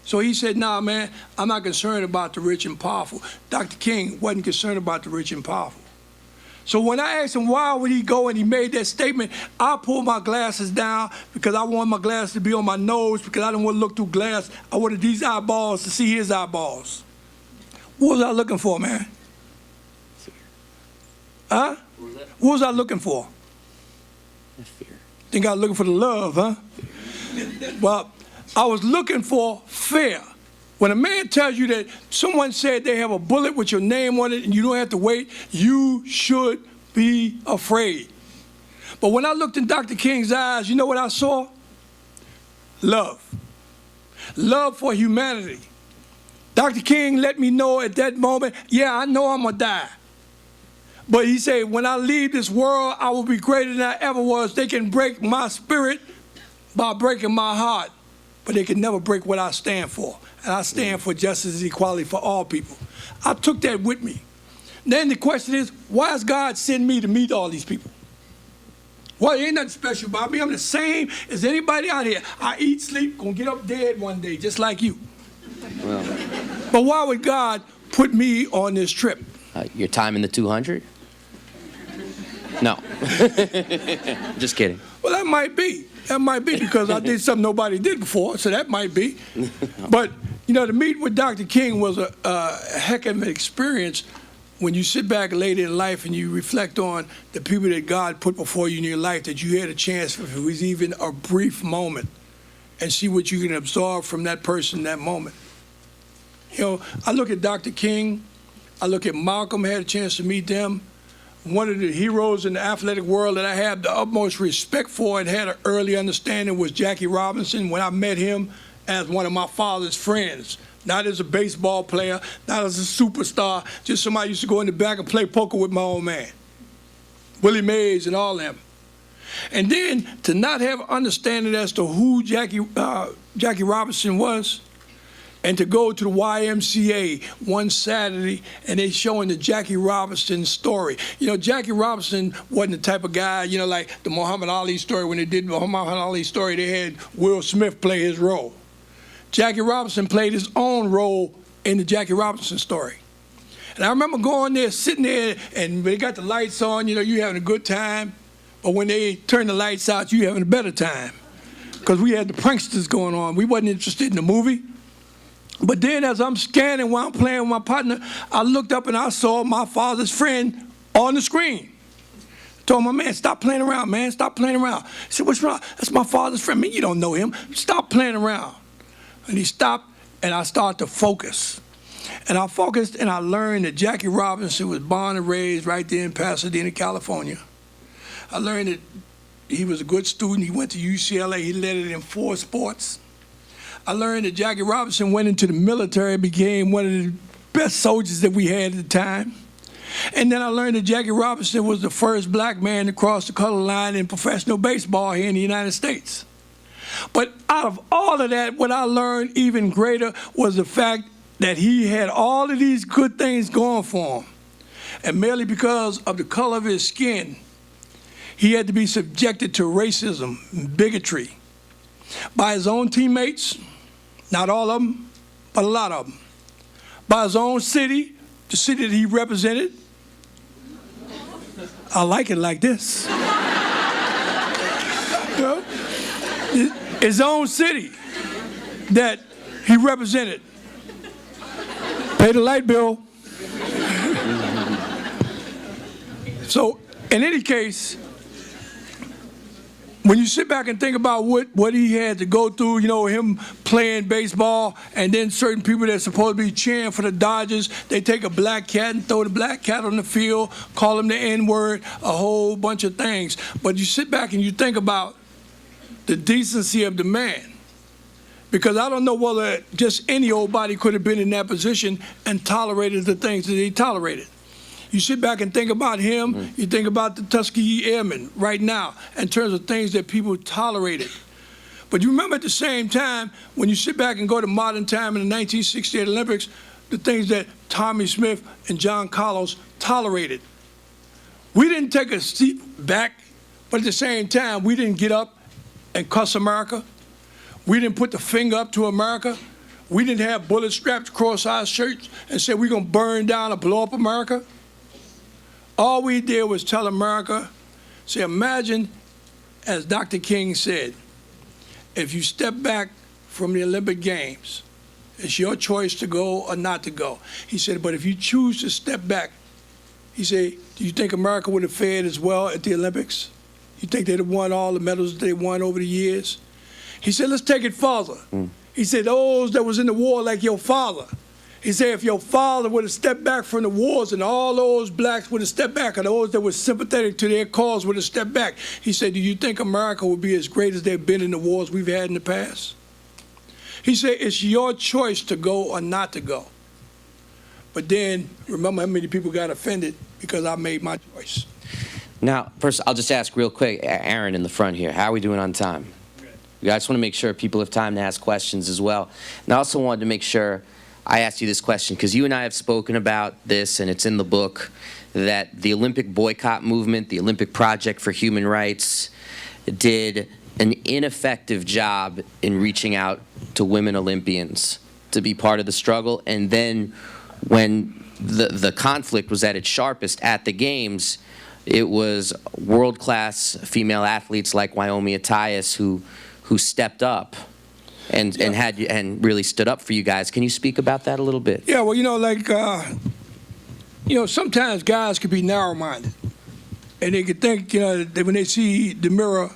D: So he said, nah, man, I'm not concerned about the rich and powerful. Dr. King wasn't concerned about the rich and powerful. So when I asked him why would he go and he made that statement, I pulled my glasses down because I wanted my glasses to be on my nose because I didn't want to look through glass. I wanted these eyeballs to see his eyeballs. What was I looking for, man? Huh? What was I looking for?
C: Fear.
D: Think I was looking for the love, huh? Well, I was looking for fear. When a man tells you that someone said they have a bullet with your name on it and you don't have to wait, you should be afraid. But when I looked in Dr. King's eyes, you know what I saw? Love. Love for humanity. Dr. King let me know at that moment, yeah, I know I'm going to die. But he said, when I leave this world, I will be greater than I ever was. They can break my spirit by breaking my heart, but they can never break what I stand for. And I stand for justice and equality for all people. I took that with me. Then the question is, why does God send me to meet all these people? Well, ain't nothing special about me. I'm the same as anybody out here. I eat, sleep, gonna get up dead one day, just like you.
C: Well,
D: But why would God put me on this trip?
C: your time in the 200? No. Just kidding.
D: Well, that might be. That might be because I did something nobody did before, so that might be. But, you know, to meet with Dr. King was a heck of an experience when you sit back later in life and you reflect on the people that God put before you in your life, that you had a chance, if it was even a brief moment, and see what you can absorb from that person in that moment. You know, I look at Dr. King, I look at Malcolm, I had a chance to meet them. One of the heroes in the athletic world that I have the utmost respect for and had an early understanding was Jackie Robinson when I met him as one of my father's friends. Not as a baseball player, not as a superstar, just somebody used to go in the back and play poker with my old man. Willie Mays and all them. And then to not have understanding as to who Jackie Robinson was, and to go to the YMCA one Saturday and they showing the Jackie Robinson story. You know, Jackie Robinson wasn't the type of guy, you know, like the Muhammad Ali story. When they did the Muhammad Ali story, they had Will Smith play his role. Jackie Robinson played his own role in the Jackie Robinson story. And I remember going there, sitting there, and they got the lights on, you having a good time. But when they turn the lights out, you having a better time. Because we had the pranksters going on. We wasn't interested in the movie. But then as I'm scanning while I'm playing with my partner, I looked up and I saw my father's friend on the screen. I told my man, stop playing around, man, stop playing around. He said, what's wrong? That's my father's friend. Man, you don't know him. Stop playing around. And he stopped, and I started to focus. And I focused, and I learned that Jackie Robinson was born and raised right there in Pasadena, California. I learned that he was a good student. He went to UCLA. He led it in 4 sports. I learned that Jackie Robinson went into the military, became one of the best soldiers that we had at the time. And then I learned that Jackie Robinson was the first black man to cross the color line in professional baseball here in the United States. But out of all of that, what I learned even greater was the fact that he had all of these good things going for him. And merely because of the color of his skin, he had to be subjected to racism and bigotry by his own teammates, not all of them, but a lot of them, by his own city, the city that he represented. I like it like this. His own city that he represented. Pay the light bill. So, in any case, when you sit back and think about what he had to go through, him playing baseball, and then certain people that's supposed to be cheering for the Dodgers, they take a black cat and throw the black cat on the field, call him the N-word, a whole bunch of things. But you sit back and you think about the decency of the man. Because I don't know whether just any old body could have been in that position and tolerated the things that he tolerated. You sit back and think about him, you think about the Tuskegee Airmen right now in terms of things that people tolerated. But you remember at the same time, when you sit back and go to modern time in the 1968 Olympics, the things that Tommy Smith and John Carlos tolerated. We didn't take a step back, but at the same time, we didn't get up and cuss America. We didn't put the finger up to America. We didn't have bullets strapped across our shirts and say we're going to burn down or blow up America. All we did was tell America, say, imagine, as Dr. King said, if you step back from the Olympic Games, it's your choice to go or not to go. He said, but if you choose to step back, he said, do you think America would have fared as well at the Olympics? You think they'd have won all the medals that they won over the years? He said, let's take it further. He said, those that was in the war like your father. He said, if your father would have stepped back from the wars and all those blacks would have stepped back, or those that were sympathetic to their cause would have stepped back, he said, do you think America would be as great as they've been in the wars we've had in the past? He said, it's your choice to go or not to go. But then, remember how many people got offended because I made my choice.
C: Now, first, I'll just ask real quick, Aaron in the front here, how are we doing on time? I just want to make sure people have time to ask questions as well. And I also wanted to make sure I asked you this question because you and I have spoken about this, and it's in the book, that the Olympic boycott movement, the Olympic Project for Human Rights, did an ineffective job in reaching out to women Olympians to be part of the struggle. And then when the conflict was at its sharpest at the Games, it was world-class female athletes like Wyoming Attias who stepped up and really stood up for you guys. Can you speak about that a little bit?
D: Yeah, well, sometimes guys could be narrow-minded, and they could think, that when they see the mirror,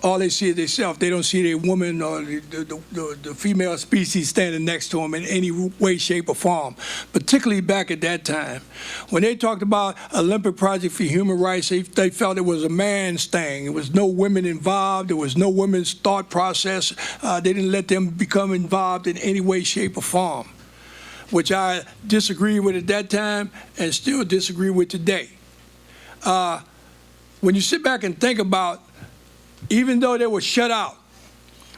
D: all they see is themselves. They don't see their woman or the female species standing next to them in any way, shape, or form, particularly back at that time. When they talked about Olympic Project for Human Rights, they felt it was a man's thing. There was no women involved. There was no women's thought process. They didn't let them become involved in any way, shape, or form, which I disagreed with at that time and still disagree with today. When you sit back and think about, even though they were shut out,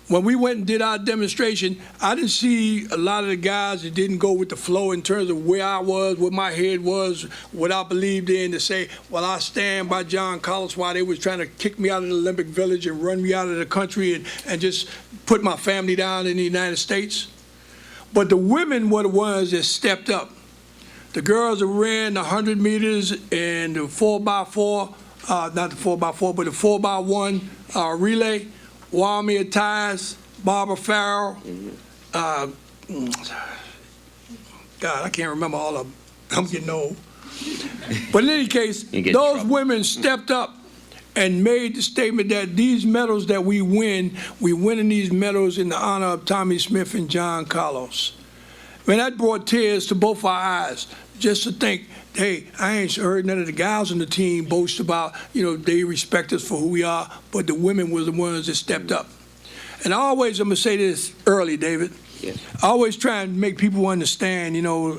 D: when we went and did our demonstration, I didn't see a lot of the guys that didn't go with the flow in terms of where I was, what my head was, what I believed in, to say, well, I stand by John Carlos while they was trying to kick me out of the Olympic Village and run me out of the country and just put my family down in the United States. But the women were the ones that stepped up. the girls that ran the 100 meters and the 4x4, not the 4x4, but the 4x1 relay, Wamia Tyes, Barbara Farrell, God, I can't remember all of them. I'm getting old. But in any case, those women stepped up and made the statement that these medals that we winning these medals in the honor of Tommy Smith and John Carlos. Man, that brought tears to both our eyes, just to think, hey, I ain't heard none of the guys on the team boast about, they respect us for who we are, but the women were the ones that stepped up. And I'm going to say this early, David. Yeah. I always try and make people understand,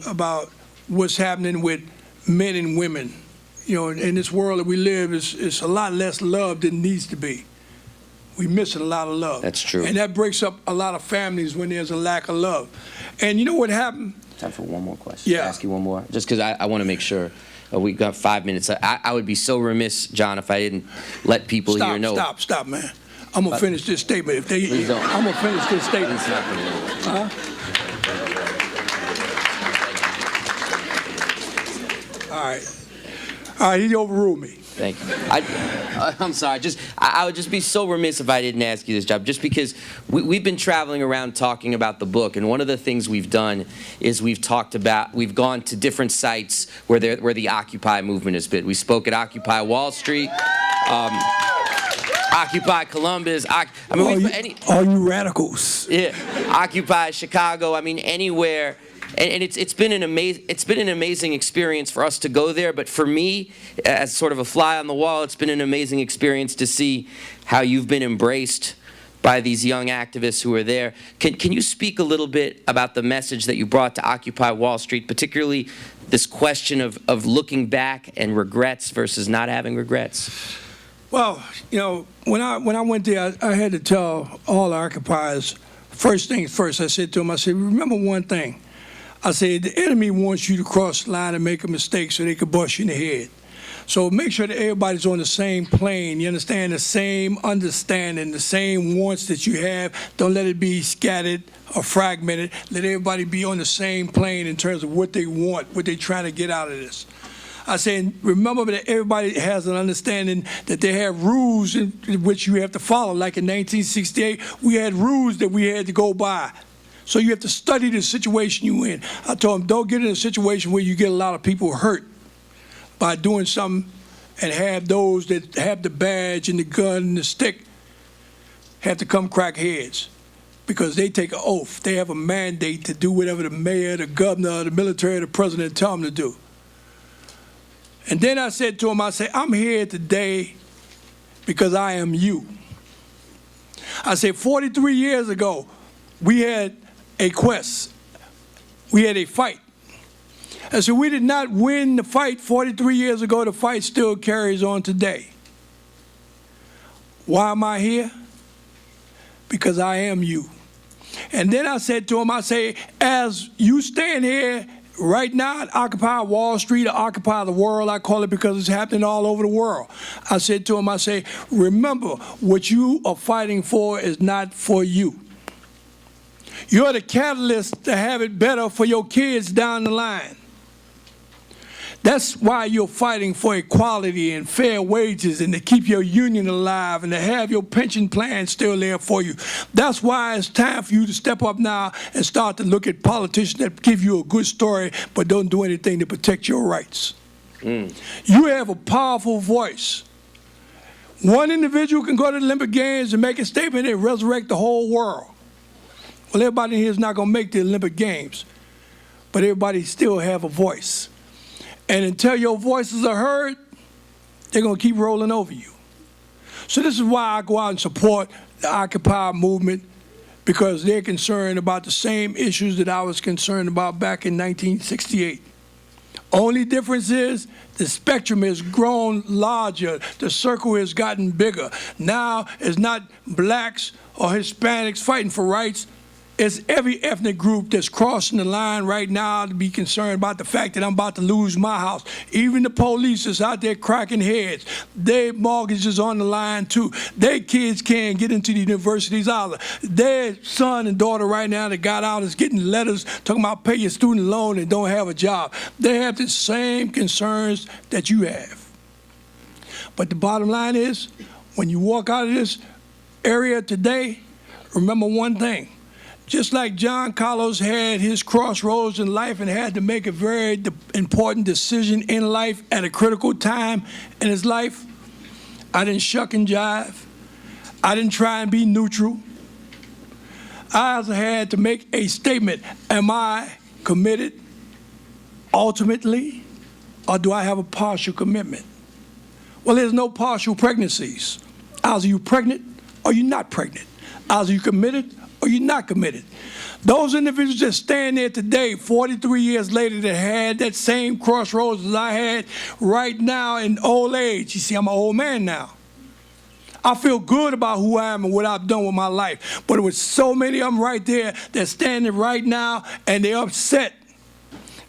D: about what's happening with men and women. In this world that we live, it's a lot less love than it needs to be. We're missing a lot of love.
C: That's true.
D: And that breaks up a lot of families when there's a lack of love. And you know what happened?
C: Time for one more question.
D: Yeah.
C: Can I ask you one more? Just because I want to make sure. We got 5 minutes. I would be so remiss, John, if I didn't let people here know.
D: Stop, man. I'm going to finish this statement.
C: Please don't.
D: I'm going to finish this statement. All right, he overruled me.
C: Thank you. I'm sorry. I would just be so remiss if I didn't ask you this, job. Just because we've been traveling around talking about the book, and one of the things we've done is we've gone to different sites where the Occupy movement has been. We spoke at Occupy Wall Street, Occupy Columbus.
D: All you radicals.
C: Yeah, Occupy Chicago. I mean, anywhere. And it's been an amazing experience for us to go there. But for me, as sort of a fly on the wall, it's been an amazing experience to see how you've been embraced by these young activists who are there. Can you speak a little bit about the message that you brought to Occupy Wall Street, particularly this question of looking back and regrets versus not having regrets?
D: Well, when I went there, I had to tell all the occupiers, first things first, I said to them, remember one thing. I said, the enemy wants you to cross the line and make a mistake so they can bust you in the head. So make sure that everybody's on the same plane. You understand? The same understanding, the same wants that you have. Don't let it be scattered or fragmented. Let everybody be on the same plane in terms of what they want, what they're trying to get out of this. I said, remember that everybody has an understanding that they have rules in which you have to follow. Like in 1968, we had rules that we had to go by. So you have to study the situation you're in. I told them, don't get in a situation where you get a lot of people hurt by doing something and have those that have the badge and the gun and the stick have to come crack heads because they take an oath. They have a mandate to do whatever the mayor, the governor, the military, the president tell them to do. And then I said to them, I'm here today because I am you. I said, 43 years ago, we had a quest. We had a fight. And so we did not win the fight 43 years ago. The fight still carries on today. Why am I here? Because I am you. And then I said to him, as you stand here right now at Occupy Wall Street or Occupy the World, I call it because it's happening all over the world. I said to him, remember, what you are fighting for is not for you. You're the catalyst to have it better for your kids down the line. That's why you're fighting for equality and fair wages and to keep your union alive and to have your pension plan still there for you. That's why it's time for you to step up now and start to look at politicians that give you a good story but don't do anything to protect your rights. You have a powerful voice. One individual can go to the Olympic Games and make a statement and resurrect the whole world. Well, everybody here is not going to make the Olympic Games, but everybody still have a voice. And until your voices are heard, they're going to keep rolling over you. So this is why I go out and support the Occupy movement, because they're concerned about the same issues that I was concerned about back in 1968. Only difference is the spectrum has grown larger. The circle has gotten bigger. Now it's not blacks or Hispanics fighting for rights. It's every ethnic group that's crossing the line right now to be concerned about the fact that I'm about to lose my house. Even the police is out there cracking heads. Their mortgages on the line too. Their kids can't get into the universities either. Their son and daughter right now that got out is getting letters talking about pay your student loan and don't have a job. They have the same concerns that you have. But the bottom line is, when you walk out of this area today, remember one thing. Just like John Carlos had his crossroads in life and had to make a very important decision in life at a critical time in his life, I didn't shuck and jive. I didn't try and be neutral. I also had to make a statement. Am I committed ultimately, or do I have a partial commitment? Well, there's no partial pregnancies. Either you're pregnant or you're not pregnant. Either you're committed or you're not committed. Those individuals that stand there today, 43 years later, that had that same crossroads as I had right now in old age. You see, I'm an old man now. I feel good about who I am and what I've done with my life. But with so many of them right there that's standing right now and they're upset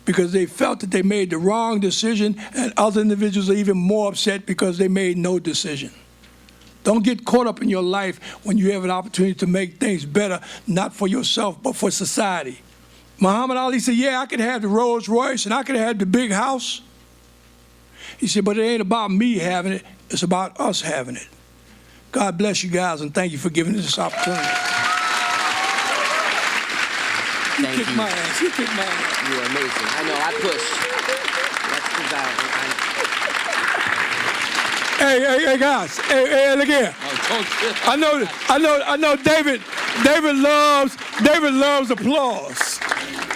D: because they felt that they made the wrong decision, and other individuals are even more upset because they made no decision. Don't get caught up in your life when you have an opportunity to make things better, not for yourself, but for society. Muhammad Ali said, yeah, I could have the Rolls Royce and I could have the big house. He said, but it ain't about me having it, it's about us having it. God bless you guys, and thank you for giving us this opportunity. You kicked my ass. You kicked my ass.
C: You're amazing. I know, I pushed. That's because
D: Hey, guys. Hey, look here. I know David loves applause.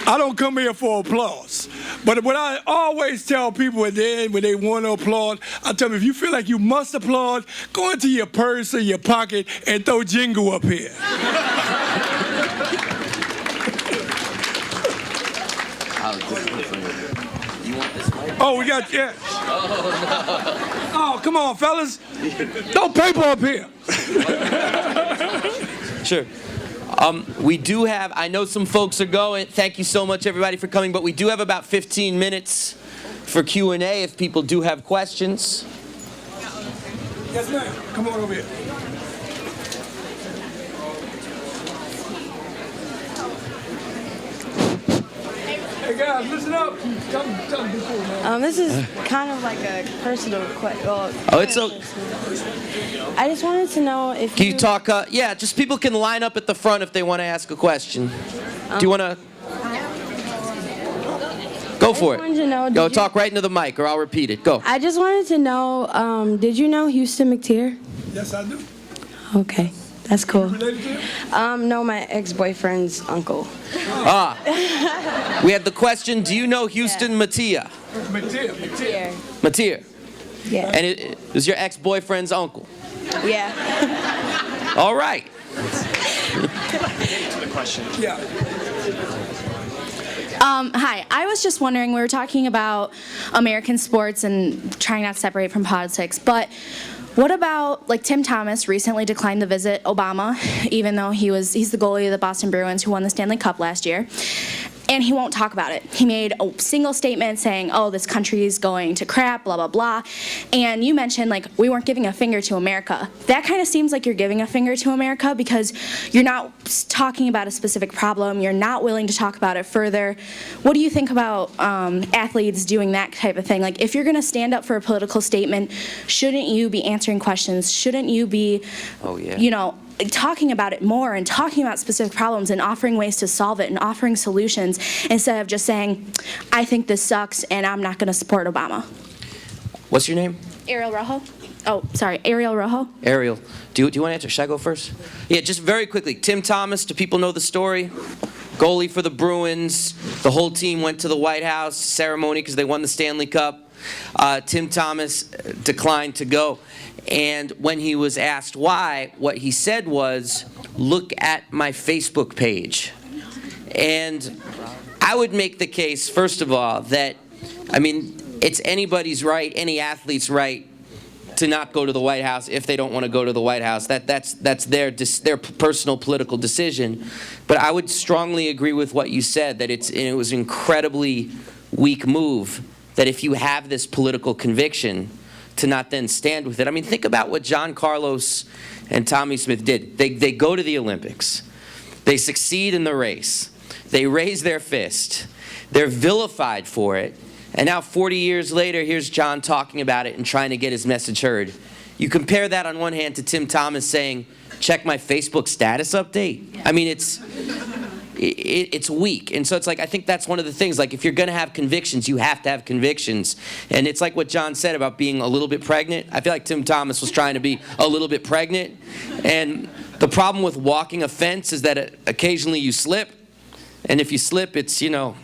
D: I don't come here for applause. But what I always tell people at the end when they want to applaud, I tell them, if you feel like you must applaud, go into your purse or your pocket and throw jingle up here.
C: You want this mic?
D: Oh, we got, yeah. Oh, come on, fellas. Don't paper up here.
C: Sure. We do have, I know some folks are going. Thank you so much, everybody, for coming. But we do have about 15 minutes for Q&A if people do have questions.
D: Yes, ma'am. Come on over here. Hey, guys, listen up. Tell me before, man.
E: This is kind of like a personal question.
C: Oh, it's okay.
E: I just wanted to know if
C: Can you talk? Yeah, just people can line up at the front if they want to ask a question. Do you want to? Go for
E: wanted to know,
C: it. Go talk right into the mic, or I'll repeat it. Go.
E: I just wanted to know, did you know Houston McTeer?
D: Yes, I do.
E: Okay, that's cool.
D: Related to him?
E: No, my ex-boyfriend's uncle.
C: We had the question, do you know Houston Matia?
D: Mateer.
C: Matia.
E: Yeah.
C: And it was your ex-boyfriend's uncle.
E: Yeah.
C: All right.
D: Yeah.
F: Hi, I was just wondering, we were talking about American sports and trying not to separate from politics, but what about, like, Tim Thomas recently declined to visit Obama, even though he's the goalie of the Boston Bruins who won the Stanley Cup last year, and he won't talk about it. He made a single statement saying, oh, this country is going to crap, blah, blah, blah, and you mentioned, like, we weren't giving a finger to America. That kind of seems like you're giving a finger to America because you're not talking about a specific problem, you're not willing to talk about it further. What do you think about athletes doing that type of thing? Like, if you're gonna stand up for a political statement, shouldn't you be answering questions? Shouldn't you be, you know, talking about it more and talking about specific problems and offering ways to solve it and offering solutions instead of just saying, I think this sucks and I'm not going to support Obama?
C: What's your name?
F: Ariel Rojo? Oh, sorry, Ariel Rojo?
C: Ariel. Do you want to answer? Should I go first? Yeah, just very quickly. Tim Thomas, do people know the story? Goalie for the Bruins. The whole team went to the White House ceremony because they won the Stanley Cup. Tim Thomas declined to go. And when he was asked why, what he said was, look at my Facebook page. And I would make the case, first of all, that, I mean, it's anybody's right, any athlete's right to not go to the White House if they don't want to go to the White House. That's their personal political decision. But I would strongly agree with what you said, that it was an incredibly weak move, that if you have this political conviction, to not then stand with it. I mean, think about what John Carlos and Tommy Smith did. They go to the Olympics. They succeed in the race. They raise their fist. They're vilified for it. And now 40 years later, here's John talking about it and trying to get his message heard. You compare that on one hand to Tim Thomas saying, check my Facebook status update. I mean, it's weak. And so it's like, I think that's one of the things, like if you're going to have convictions, you have to have convictions. And it's like what John said about being a little bit pregnant. I feel like Tim Thomas was trying to be a little bit pregnant. And the problem with walking a fence is that occasionally you slip. And if you slip, it's, you know,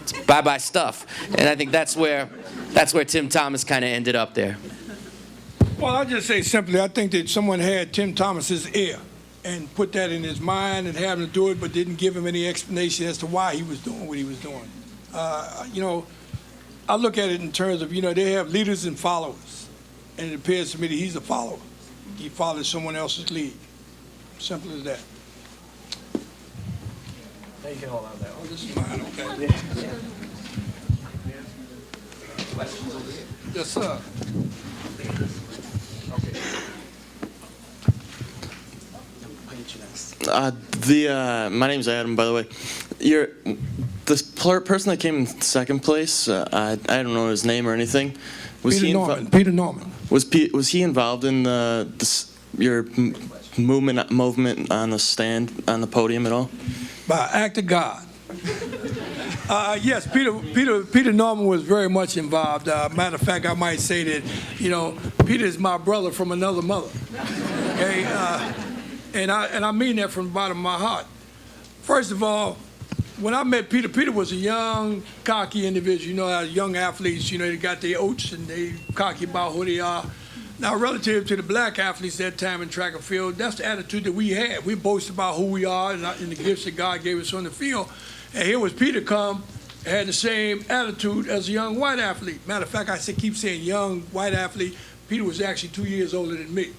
C: it's bye-bye stuff. And I think that's where Tim Thomas kind of ended up there.
D: Well, I'll just say simply, I think that someone had Tim Thomas's ear and put that in his mind and had him to do it, but didn't give him any explanation as to why he was doing what he was doing. You know, I look at it in terms of, you know, they have leaders and followers. And it appears to me that he's a follower. He follows someone else's lead. Simple as that.
G: You can hold on there.
D: Oh, this is mine, okay.
G: Questions over here?
D: Yes, sir.
H: My name's Adam, by the way. The person that came in second place, I don't know his name or anything.
D: Peter Norman.
H: Was he involved in your movement on the stand, on the podium at all?
D: By act of God. Yes, Peter Norman was very much involved. Matter of fact, I might say that, you know, Peter is my brother from another mother. Okay, and I mean that from the bottom of my heart. First of all, when I met Peter, Peter was a young, cocky individual. You know, young athletes, you know, they got their oats and they cocky about who they are. Now, relative to the black athletes that time in track and field, that's the attitude that we had. We boast about who we are and the gifts that God gave us on the field. And here was Peter come, had the same attitude as a young white athlete. Matter of fact, I keep saying young white athlete. Peter was actually 2 years older than me.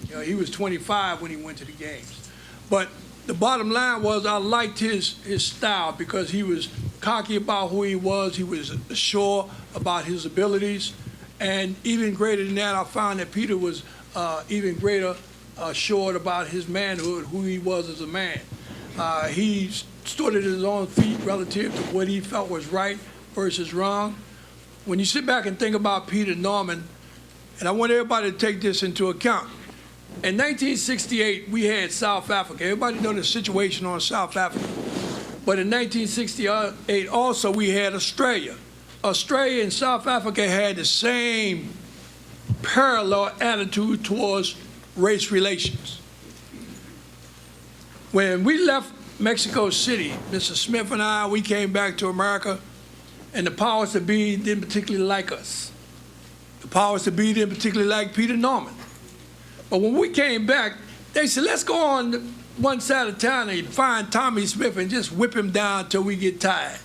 D: You know, he was 25 when he went to the games. But the bottom line was I liked his style because he was cocky about who he was sure about his abilities. And even greater than that, I found that Peter was even greater assured about his manhood, who he was as a man. He stood at his own feet relative to what he felt was right versus wrong. When you sit back and think about Peter Norman, and I want everybody to take this into account. In 1968, we had South Africa. Everybody knows the situation on South Africa. But in 1968 also, we had Australia. Australia and South Africa had the same parallel attitude towards race relations. When we left Mexico City, Mr. Smith and I, we came back to America, and the powers that be didn't particularly like us. The powers that be didn't particularly like Peter Norman. But when we came back, they said, let's go on one side of town and find Tommy Smith and just whip him down till we get tired.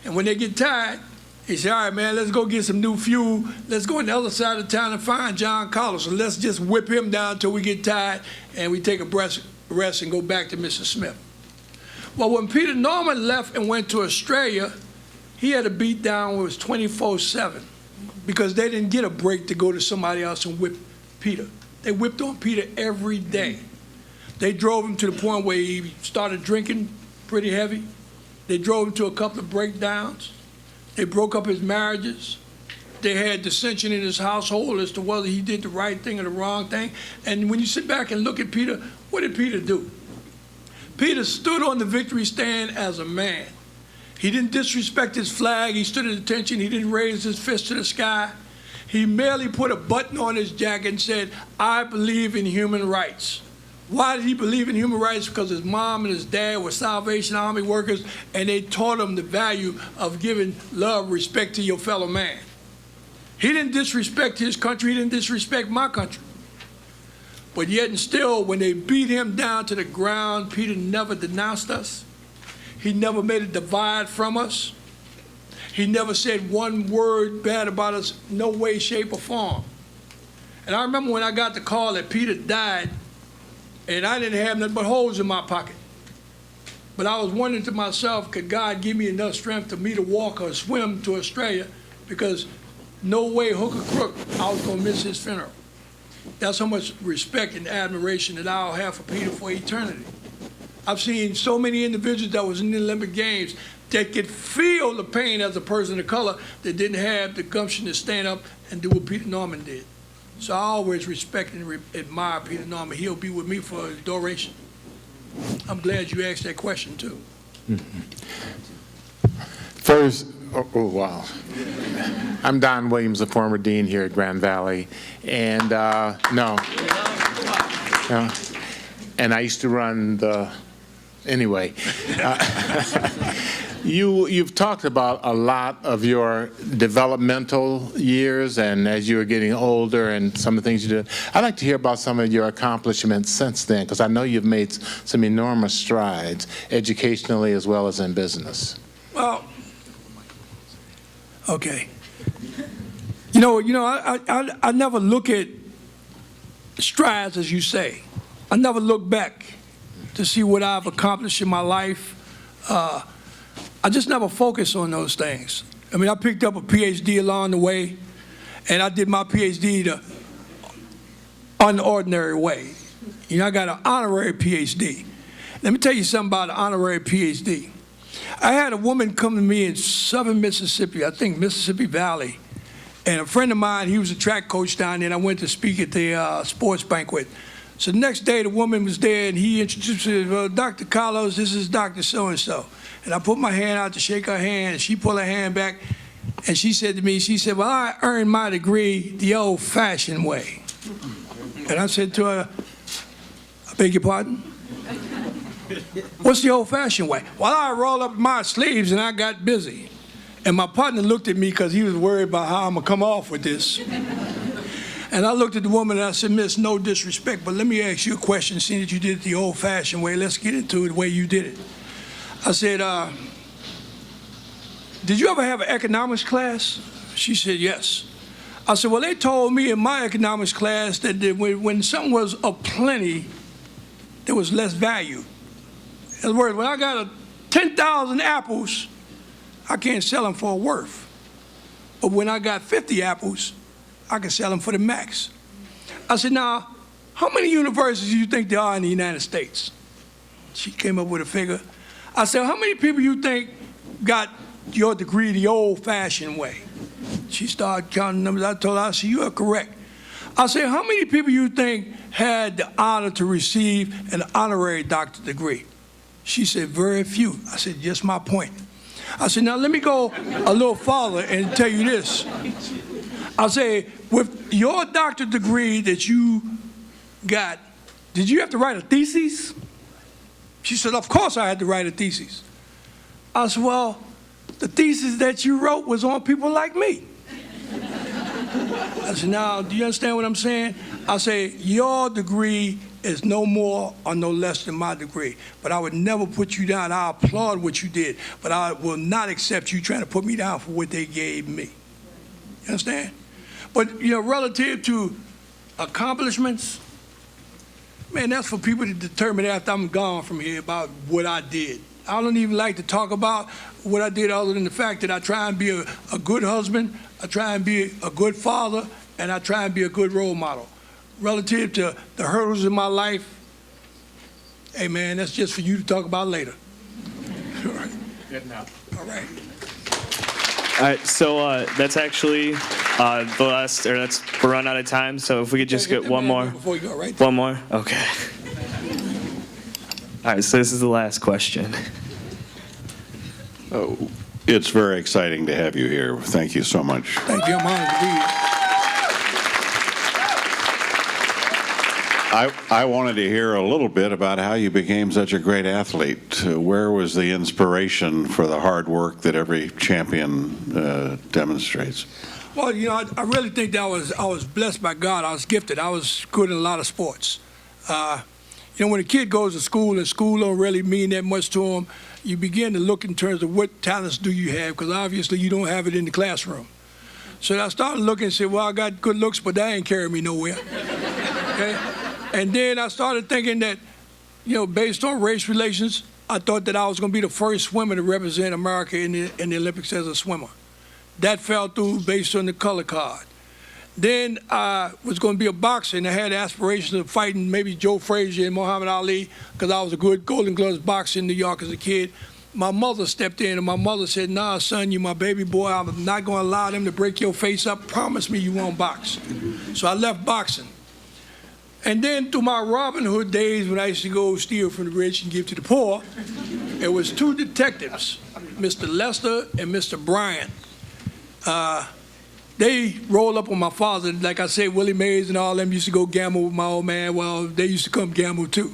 D: And when they get tired, he said, all right, man, let's go get some new fuel. Let's go on the other side of town and find John Carlos, and let's just whip him down till we get tired, and we take a rest and go back to Mr. Smith. Well, when Peter Norman left and went to Australia, he had a beat down where it was 24/7 because they didn't get a break to go to somebody else and whip Peter. They whipped on Peter every day. They drove him to the point where he started drinking pretty heavy. They drove him to a couple of breakdowns. They broke up his marriages. They had dissension in his household as to whether he did the right thing or the wrong thing. And when you sit back and look at Peter, what did Peter do? Peter stood on the victory stand as a man. He didn't disrespect his flag. He stood at attention. He didn't raise his fist to the sky. He merely put a button on his jacket and said, I believe in human rights. Why did he believe in human rights? Because his mom and his dad were Salvation Army workers, and they taught him the value of giving love, respect to your fellow man. He didn't disrespect his country. He didn't disrespect my country. But yet and still, when they beat him down to the ground, Peter never denounced us. He never made a divide from us. He never said one word bad about us, no way, shape, or form. And I remember when I got the call that Peter died, and I didn't have nothing but holes in my pocket. But I was wondering to myself, could God give me enough strength for me to walk or swim to Australia? Because no way, hook or crook, I was going to miss his funeral. That's how much respect and admiration that I'll have for Peter for eternity. I've seen so many individuals that was in the Olympic Games that could feel the pain as a person of color that didn't have the gumption to stand up and do what Peter Norman did. So I always respect and admire Peter Norman. He'll be with me for his duration. I'm glad you asked that question, too.
I: First, wow. I'm Don Williams, the former dean here at Grand Valley, and and I used to run the, anyway. You've talked about a lot of your developmental years and as you were getting older and some of the things you did. I'd like to hear about some of your accomplishments since then, because I know you've made some enormous strides educationally as well as in business.
D: Well, okay. I never look at strides, as you say. I never look back to see what I've accomplished in my life. I just never focus on those things. I mean, I picked up a PhD along the way, and I did my PhD the unordinary way. I got an honorary PhD. Let me tell you something about an honorary PhD. I had a woman come to me in southern Mississippi, I think Mississippi Valley, and a friend of mine, he was a track coach down there, and I went to speak at the sports banquet. So the next day, the woman was there, and he introduced me, well, Dr. Carlos, this is Dr. So-and-so. And I put my hand out to shake her hand, and she pulled her hand back, and she said to me, she said, well, I earned my degree the old-fashioned way. And I said to her, I beg your pardon? What's the old-fashioned way? Well, I rolled up my sleeves, and I got busy. And my partner looked at me because he was worried about how I'm going to come off with this. And I looked at the woman and I said, Miss, no disrespect, but let me ask you a question. Seeing that you did it the old-fashioned way, let's get into it the way you did it. I said, did you ever have an economics class? She said, yes. I said, well, they told me in my economics class that when something was of plenty, there was less value. In other words, when I got 10,000 apples, I can't sell them for a worth. But when I got 50 apples, I can sell them for the max. I said, now, how many universities do you think there are in the United States? She came up with a figure. I said, how many people you think got your degree the old-fashioned way? She started counting numbers. I told her, I said, you are correct. I said, how many people you think had the honor to receive an honorary doctorate degree? She said, very few. I said, just my point. I said, now let me go a little farther and tell you this. I say, with your doctorate degree that you got, did you have to write a thesis? She said, of course I had to write a thesis. I said, well, the thesis that you wrote was on people like me. I said, now, do you understand what I'm saying? I say, your degree is no more or no less than my degree. But I would never put you down. I applaud what you did. But I will not accept you trying to put me down for what they gave me. You understand? But, relative to accomplishments, man, that's for people to determine after I'm gone from here about what I did. I don't even like to talk about what I did other than the fact that I try and be a good husband, I try and be a good father, and I try and be a good role model. Relative to the hurdles in my life, hey, man, that's just for you to talk about later. All right.
I: Good enough.
D: All right.
G: All right, so that's actually the last, or we're running out of time, so if we could just get one more.
D: Before you go, right?
G: One more? Okay. All right, so this is the last question.
J: Oh, it's very exciting to have you here. Thank you so much.
D: Thank you. I'm honored to be here.
J: I wanted to hear a little bit about how you became such a great athlete. Where was the inspiration for the hard work that every champion demonstrates?
D: Well, I really think that I was blessed by God. I was gifted. I was good in a lot of sports. When a kid goes to school and school don't really mean that much to him, you begin to look in terms of what talents do you have, because obviously you don't have it in the classroom. So I started looking and said, well, I got good looks, but that ain't carrying me nowhere. Okay? And then I started thinking that, based on race relations, I thought that I was going to be the first swimmer to represent America in the Olympics as a swimmer. That fell through based on the color card. Then I was going to be a boxer, and I had aspirations of fighting maybe Joe Frazier and Muhammad Ali because I was a good Golden Gloves boxer in New York as a kid. My mother stepped in, and my mother said, nah, son, you my baby boy. I'm not going to allow them to break your face up. Promise me you won't box. So I left boxing. And then through my Robin Hood days when I used to go steal from the rich and give to the poor, it was two detectives, Mr. Lester and Mr. Bryant. They rolled up on my father. Like I said, Willie Mays and all them used to go gamble with my old man. Well, they used to come gamble too.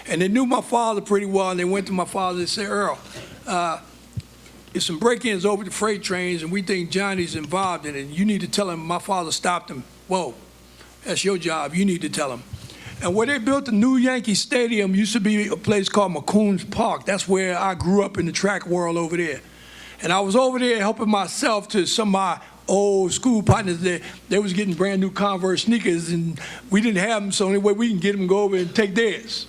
D: And they knew my father pretty well, and they went to my father and said, Earl, there's some break-ins over the freight trains, and we think Johnny's involved in it. You need to tell him my father stopped him. Whoa, that's your job. You need to tell him. And where they built the new Yankee Stadium used to be a place called McCombs Park. That's where I grew up in the track world over there. And I was over there helping myself to some of my old school partners. They was getting brand new Converse sneakers, and we didn't have them, so the only way we can get them, go over and take theirs.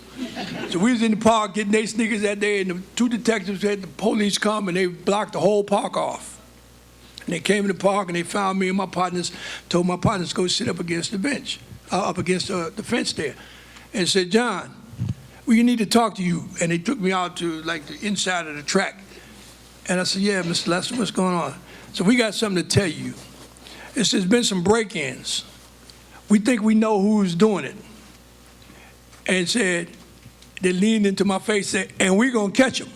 D: So we was in the park getting their sneakers that day, and the two detectives had the police come, and they blocked the whole park off. And they came in the park, and they found me and my partners, told my partners to go sit up against the bench, up against the fence there, and said, John, we need to talk to you. And they took me out to like the inside of the track. And I said, yeah, Mr. Lester, what's going on? So we got something to tell you. There's been some break-ins. We think we know who's doing it. And said, they leaned into my face and said, and we're going to catch them.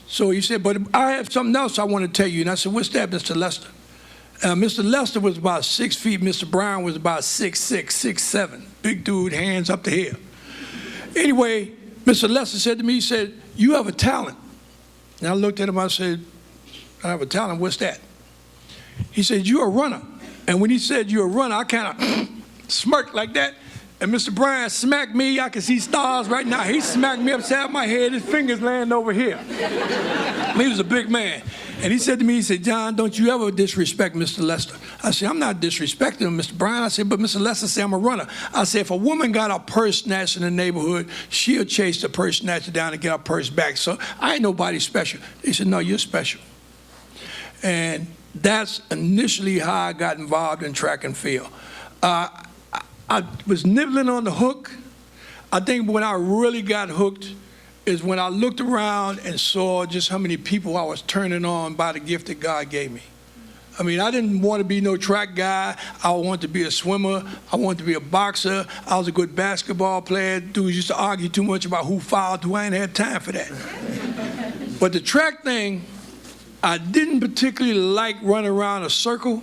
D: So he said, but I have something else I want to tell you. And I said, what's that, Mr. Lester? Mr. Lester was about 6 feet. Mr. Brown was about 6'6", 6'7". Big dude, hands up to here. Anyway, Mr. Lester said to me, he said, you have a talent. And I looked at him, I said, I have a talent, what's that? He said, you're a runner. And when he said you're a runner, I kind of smirked like that. And Mr. Bryan smacked me, I can see stars right now. He smacked me upside my head, his fingers laying over here. He was a big man. And he said to me, he said, John, don't you ever disrespect Mr. Lester. I said, I'm not disrespecting him, Mr. Bryan. I said, but Mr. Lester said I'm a runner. I said, if a woman got her purse snatched in the neighborhood, she'll chase the purse snatcher down and get her purse back. So I ain't nobody special. He said, no, you're special. And that's initially how I got involved in track and field. I was nibbling on the hook. I think when I really got hooked is when I looked around and saw just how many people I was turning on by the gift that God gave me. I mean, I didn't want to be no track guy. I wanted to be a swimmer. I wanted to be a boxer. I was a good basketball player. Dudes used to argue too much about who fouled who. I ain't had time for that. But the track thing, I didn't particularly like running around a circle.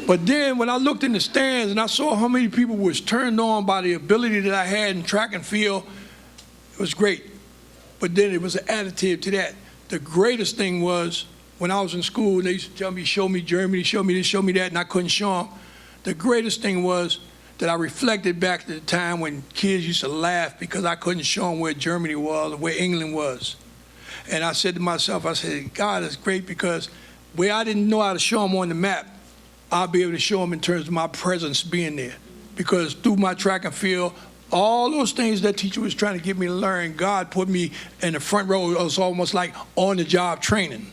D: But then when I looked in the stands and I saw how many people was turned on by the ability that I had in track and field, it was great. But then it was an additive to that. The greatest thing was when I was in school, they used to tell me, show me Germany, show me this, show me that, and I couldn't show them. The greatest thing was that I reflected back to the time when kids used to laugh because I couldn't show them where Germany was or where England was. And I said to myself, I said, God is great because where I didn't know how to show them on the map, I'll be able to show them in terms of my presence being there. Because through my track and field, all those things that teacher was trying to get me to learn, God put me in the front row. It was almost like on-the-job training.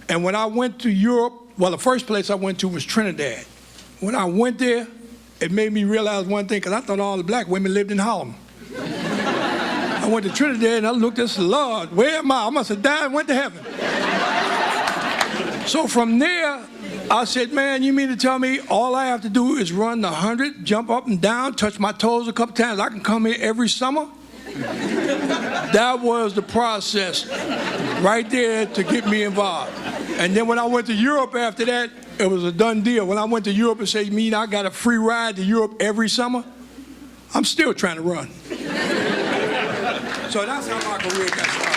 D: And when I went to Europe, well, the first place I went to was Trinidad. When I went there, it made me realize one thing, because I thought all the black women lived in Harlem. I went to Trinidad and I looked and said, Lord, where am I? I must have died and went to heaven. So from there, I said, man, you mean to tell me all I have to do is run the 100, jump up and down, touch my toes a couple times, I can come here every summer? That was the process right there to get me involved. And then when I went to Europe after that, it was a done deal. When I went to Europe and said, mean I got a free ride to Europe every summer, I'm still trying to run. So that's how my career got started.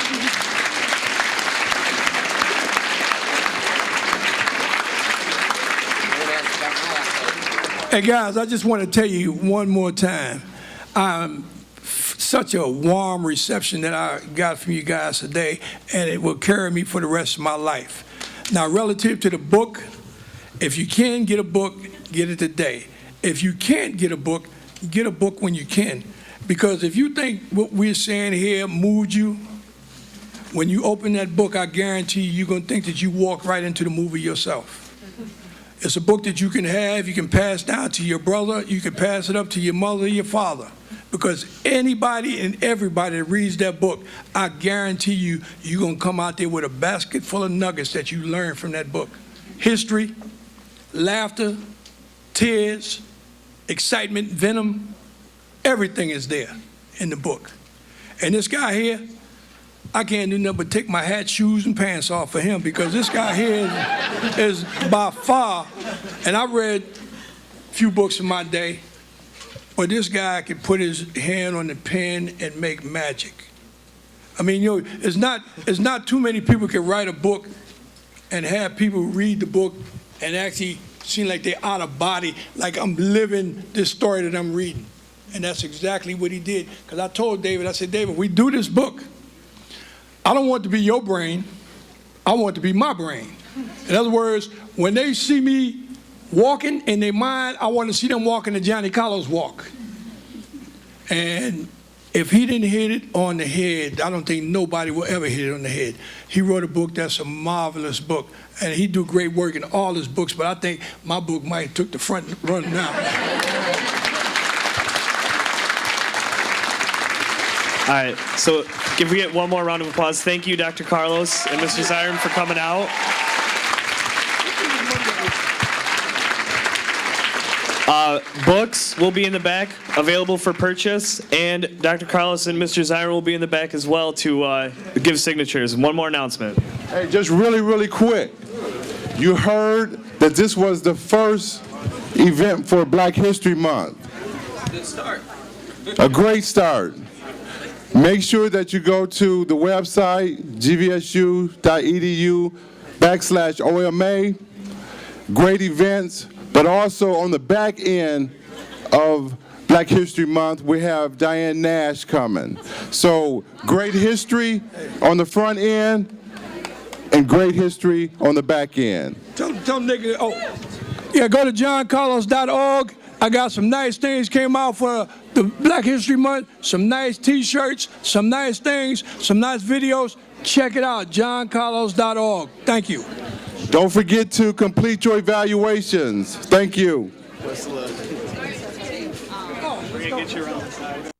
D: Hey guys, I just want to tell you one more time, such a warm reception that I got from you guys today, and it will carry me for the rest of my life. Now, relative to the book, if you can get a book, get it today. If you can't get a book when you can. Because if you think what we're saying here moved you, when you open that book, I guarantee you're going to think that you walk right into the movie yourself. It's a book that you can have, you can pass down to your brother, you can pass it up to your mother, your father. Because anybody and everybody that reads that book, I guarantee you, you're going to come out there with a basket full of nuggets that you learn from that book. History, laughter, tears, excitement, venom, everything is there in the book. And this guy here, I can't do nothing but take my hat, shoes, and pants off for him, because this guy here is by far, and I read a few books in my day, but this guy could put his hand on the pen and make magic. I mean, you know, it's not too many people can write a book and have people read the book and actually seem like they're out of body, like I'm living this story that I'm reading. And that's exactly what he did. Because I told David, I said, David, we do this book, I don't want it to be your brain, I want it to be my brain. In other words, when they see me walking in their mind, I want to see them walking the Johnny Carlos walk. And if he didn't hit it on the head, I don't think nobody will ever hit it on the head. He wrote a book that's a marvelous book, and he do great work in all his books, but I think my book might have took the front run now.
G: All right, so if we get one more round of applause, thank you, Dr. Carlos and Mr. Zirin, for coming out. Books will be in the back, available for purchase, and Dr. Carlos and Mr. Zirin will be in the back as well to give signatures. One more announcement.
K: Hey, just really quick. You heard that this was the first event for Black History Month.
C: Good start.
K: A great start. Make sure that you go to the website, gvsu.edu/OMA. Great events, but also on the back end of Black History Month, we have Diane Nash coming. So great history on the front end and great history on the back end.
D: Tell them nigga, yeah, go to johncarlos.org. I got some nice things came out for the Black History Month, some nice t-shirts, some nice things, some nice videos. Check it out, johncarlos.org. Thank you.
K: Don't forget to complete your evaluations. Thank you.
G: We're going to get you around the side.